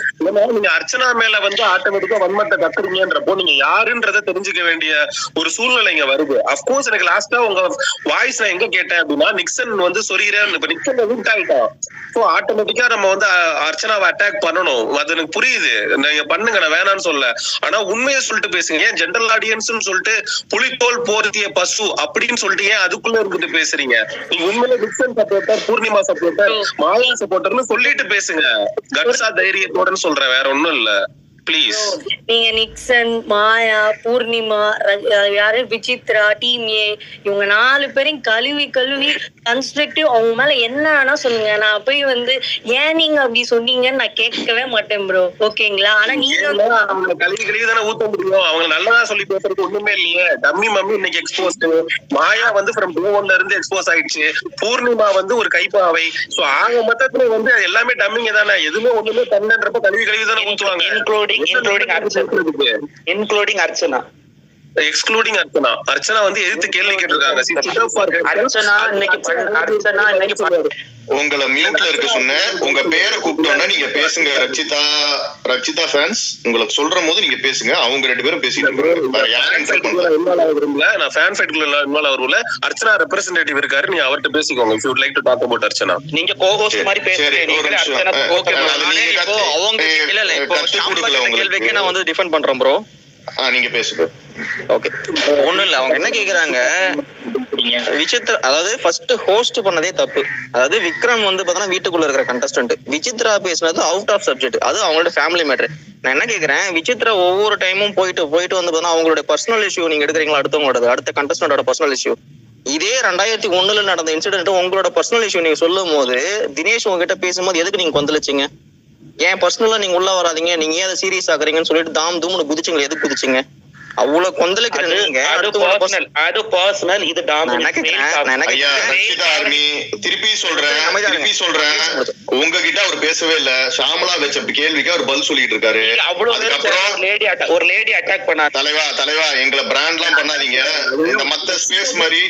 நீங்க அர்ச்சனா மேல வந்து ஆட்டோமேட்டிக்கா வன்மத்தை கத்துறீங்கன்றப்போ நீங்க யாருன்றதை தெரிஞ்சுக்க வேண்டிய ஒரு சூழ்நிலை இங்க வருது. அப்கோர்ஸ் எனக்கு லாஸ்டா உங்க வாய்ஸ் நான் எங்க கேட்டேன் அப்படின்னா நிக்சன் வந்து சொல்லிடுறேன். இப்ப நிக்சன் விட் ஆயிட்டோம். ஸோ ஆட்டோமேட்டிக்கா நம்ம வந்து அர்ச்சனாவை அட்டாக் பண்ணணும். அது எனக்கு புரியுது, நீங்க பண்ணுங்க, நான் வேணான்னு சொல்ல. ஆனா உண்மையை சொல்லிட்டு பேசுங்க. ஏன் ஜெனரல் ஆடியன்ஸ் சொல்லிட்டு புலித்தோல் போர்த்திய பசு அப்படின்னு சொல்லிட்டு ஏன் அதுக்குள்ள இருந்துட்டு பேசுறீங்க? நீங்க உண்மையில நிக்சன் சப்போர்ட்டர், பூர்ணிமா சப்போர்ட்டர், மாயா சப்போர்ட்டர்னு சொல்லிட்டு பேசுங்க. கட்ஸா தைரியத்தோடன்னு சொல்றேன், வேற ஒண்ணும் இல்ல. ப்ளீஸ். நீங்க நிக்சன், மாயா, பூர்ணிமா, யாரு விசித்ரா, டீம் ஏ, இவங்க 4 பேரையும் கழுவி கன்ஸ்ட்ரக்டிவ் அவங்க மேல என்ன வேணா சொல்லுங்க. நான் போய் வந்து ஏன் நீங்க அப்படி சொன்னீங்கன்னு நான் கேட்கவே மாட்டேன் ப்ரோ. ஓகேங்களா? ஆனா நீங்க அவங்க கழுவி தானே ஊத்த முடியும். அவங்க நல்லதா சொல்லி பேசுறது ஒண்ணுமே இல்லையே. டம்மி மம்மி இன்னைக்கு எக்ஸ்போஸ்ட். மாயா வந்து ஃப்ரம் டே 1ல இருந்து எக்ஸ்போஸ் ஆயிடுச்சு. பூர்ணிமா வந்து ஒரு கைப்பாவை. சோ ஆக மொத்தத்துல வந்து எல்லாமே டம்மிங்க தானே. எதுவுமே ஒண்ணுமே தன்னன்றப்ப கழுவி தானே ஊத்துவாங்க. including Archana. எக்ஸ்க்ளூடிங் அர்ச்சனா வந்து எதிர்த்து கேள்வி கேட்டிருக்காங்க. உங்களை மியூட்ல இருக்க சொன்னேன். உங்க பேரை கூப்பிட்டோன்னா நீங்க பேசுங்க. ரக்ஷிதா ஃபேன்ஸ் உங்களுக்கு சொல்ற போது நீங்க பேசுங்க. அவங்க 2 பேரும் பேசிட்டு இருக்காங்க. நான் ஃபேன் ஃபைட்குள்ள இன்வால்வ் ஆகல. அர்ச்சனா ரெப்ரசன்டேட்டிவ் இருக்காரு, நீங்க அவர்கிட்ட பேசிக்கோங்க. if you would like to talk about Archana. நீங்க கோ-ஹோஸ்ட் மாதிரி பேசுறீங்க. நீங்க அர்ச்சனா ஓகே ப்ரோ. இப்போ அவங்க இல்ல இப்போ கேள்விக்கு நான் வந்து டிஃபெண்ட் பண்றேன் ப்ரோ. நீங்க பேசுங்க. ஓகே, ஒண்ணும் இல்ல. அவங்க என்ன கேக்குறாங்க, விசித்ரா அதாவது ஃபர்ஸ்ட் ஹோஸ்ட் பண்ணதே தப்பு. அதாவது விக்ரம் வந்து பாத்தீங்கன்னா வீட்டுக்குள்ள இருக்கிற கண்டஸ்டன்ட், விசித்ரா பேசினது அவுட் ஆஃப் சப்ஜெக்ட், அது அவங்களோட ஃபேமிலி மேட்டர். நான் என்ன கேக்குறேன், விசித்ரா ஒவ்வொரு டைமும் போயிட்டு வந்து பாத்தீங்கன்னா அவங்களோட பர்சனல் இஷ்யூ நீங்க எடுக்கிறீங்களா, அடுத்தவங்களோட அடுத்த கண்டஸ்டன்டோட பர்சனல் இஷ்யூ. இதே 2001 நடந்த இன்சிடென்ட் உங்களோட பர்சனல் இஷ்யூ நீங்க சொல்லும் போது தினேஷ் உங்ககிட்ட பேசும்போது எதுக்கு நீங்க கொந்தளிச்சிங்க? ஏன் பர்சனலா நீங்க உள்ள வராதீங்க, நீங்க ஏன் அதை சீரியஸ் ஆகுறீங்கன்னு சொல்லிட்டு தாம் தூம்னு குதிச்சிங்களா? எதுக்கு குதிச்சிங்க? அவ்வளவு கொந்தளிக்கிறீங்க. அது பர்சனல், இது திருப்பி சொல்றேன் உங்ககிட்ட அவர் பேசவே இல்ல. ஷாமலா வச்ச கேள்விக்கு அவர் பதில் சொல்லிட்டு இருக்காரு. ஒரு லேடி அட்டாக் பண்ணா தலைவா எங்களை பிராண்ட்லாம் பண்ணாதீங்க. இந்த மத்த ஸ்பேஸ் மாதிரி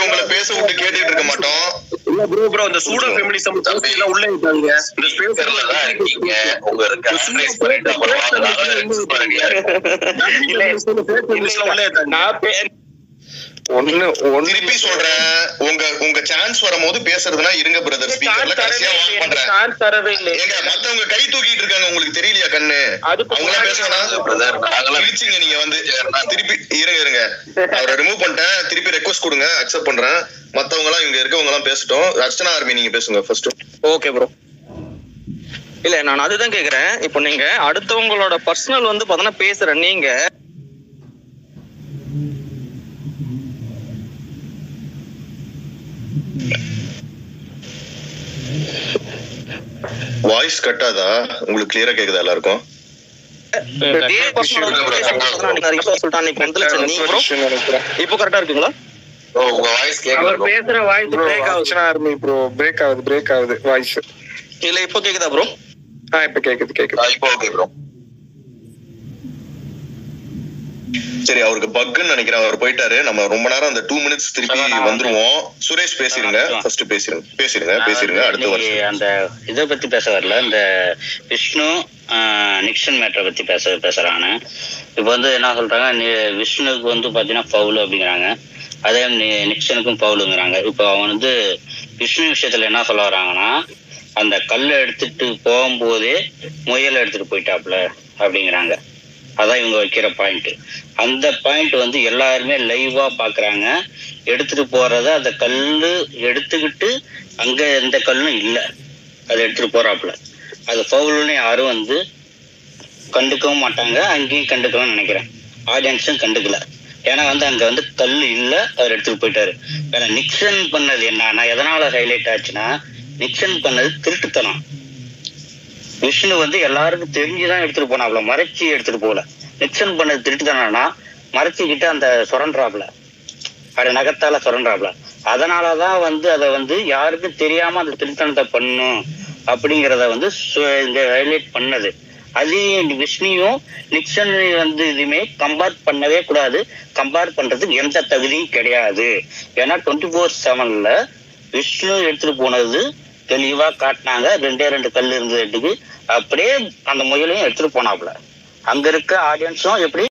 உங்களை பேச விட்டு கேட்டுட்டு இருக்க மாட்டோம். ப்ரோ இந்த சூடோ ஃபெமினிசம் எல்லாம் உள்ள இருக்காங்க. இந்த ஸ்பேஸ்ல தான் இருக்கீங்க. உங்களுக்கு அனலைஸ் பண்ணிட்டு திருப்பி சொல்றேன், உங்க சான்ஸ் வரும்போது பேசுறதுனா இருங்க பிரதர். ஸ்பீக்கர்ல கடைசியா வாங்க பண்றேன். எங்க மத்தவங்க கை தூக்கிட்டு இருக்காங்க, உங்களுக்கு தெரியலையா கண்ணு? அவங்க பேசணும் பிரதர். நாங்கலாம் இழுச்சிங்க. நீங்க வந்து திருப்பி இருங்க அவரை ரிமூவ் பண்ணிட்டேன். திருப்பி ரெக்வஸ்ட் கொடுங்க, அக்செப்ட் பண்றேன். மத்தவங்க எல்லாம் இங்க இருக்கவங்க எல்லாம் பேசட்டும். அர்ச்சனா ஆர்மி நீங்க பேசுங்க ஃபர்ஸ்ட். Okay bro. இல்ல நான் அதுதான் கேக்குறேன். இப்போ நீங்க அடுத்தவங்களோட பர்சனல் வந்து பாத்தீங்கன்னா பேசுற நீங்க வாய்ஸ் கட்டாதா? உங்களுக்கு கிளியரா கேக்குதா எல்லாருக்கும்? இப்போ கரெக்டா இருக்குங்களா? உங்க வாய்ஸ் கேக்குது. பேசுற வாய்ஸ் பிரேக் ஆகுது வாய்ஸ். இல்ல இப்போ கேக்குதா ப்ரோ? இப்ப கேக்குது. இப்போ ஓகே ப்ரோ. சரி, அவருக்கு பக்குன்னு நினைக்கிறேன். அவர் போயிட்டாரு. நம்ம ரொம்ப நேரம் அந்த 2 minutes திருப்பி வந்துருவோம். சுரேஷ் பேசிருங்க. ஃபர்ஸ்ட் பேசிருங்க. அடுத்த வருஷம் அந்த இதை பத்தி பேச வரல. இந்த விஷ்ணு நிக்சன் மேட்டரை பத்தி பேசுறாங்க. இப்ப வந்து என்ன சொல்றாங்க, விஷ்ணுக்கு வந்து பாத்தீங்கன்னா ஃபவுல் அப்படிங்கிறாங்க, அதே நிக்சனுக்கும் ஃபவுலுங்கிறாங்க. இப்போ அவன் வந்து விஷ்ணு விஷயத்துல என்ன சொல்ல வராங்கன்னா, அந்த கல்லை எடுத்துட்டு போகும்போதே முயலை எடுத்துட்டு போயிட்டாப்ல அப்படிங்கிறாங்க. அதான் இவங்க வைக்கிற பாயிண்ட். அந்த பாயிண்ட் வந்து எல்லாருமே லைவா பாக்குறாங்க. எடுத்துட்டு போறத அந்த கல்லு எடுத்துக்கிட்டு அங்க எந்த கல்லும் இல்லை, அதை எடுத்துட்டு போறாப்புல. அது ஃபவுல்னு யாரும் வந்து கண்டுக்கவும் மாட்டாங்க, அங்கேயும் கண்டுக்கலாம்னு நினைக்கிறேன். ஆடியன்ஸும் கண்டுக்கல. ஏன்னா வந்து அங்க வந்து கல் இல்லை, அவர் எடுத்துட்டு போயிட்டாரு. ஏன்னா நிக்சன் பண்ணது என்ன எதனால ஹைலைட் ஆச்சுன்னா, நிக்சன் பண்ணது திருட்டுத்தனம். விஷ்ணு வந்து எல்லாருக்கும் தெரிஞ்சுதான் எடுத்துட்டு போனாப்ல, மறைச்சி எடுத்துட்டு போகல. நிக்சன் பண்ணது திருட்டுத்தனம்னா மறைச்சிக்கிட்டு அந்த சுரண்டாப்ல, அது நகத்தால சுரண்டாப்ல. அதனாலதான் வந்து அதை வந்து யாருக்கும் தெரியாம அந்த திருத்தனத்தை பண்ணும் அப்படிங்கிறத வந்து இந்த ஹைலைட் பண்ணது. அது விஷ்ணுவும் நிக்சன் வந்து இதுமே கம்பேர் பண்ணவே கூடாது. கம்பேர் பண்றதுக்கு எந்த தகுதியும் கிடையாது. ஏன்னா 24/7 விஷ்ணு எடுத்துட்டு போனது தெளிவா காட்டினாங்க. 2 கல் இருந்ததுக்கு அப்படியே அந்த முயலையும் எடுத்துட்டு போனாப்ல. அங்க இருக்க ஆடியன்ஸும் எப்படி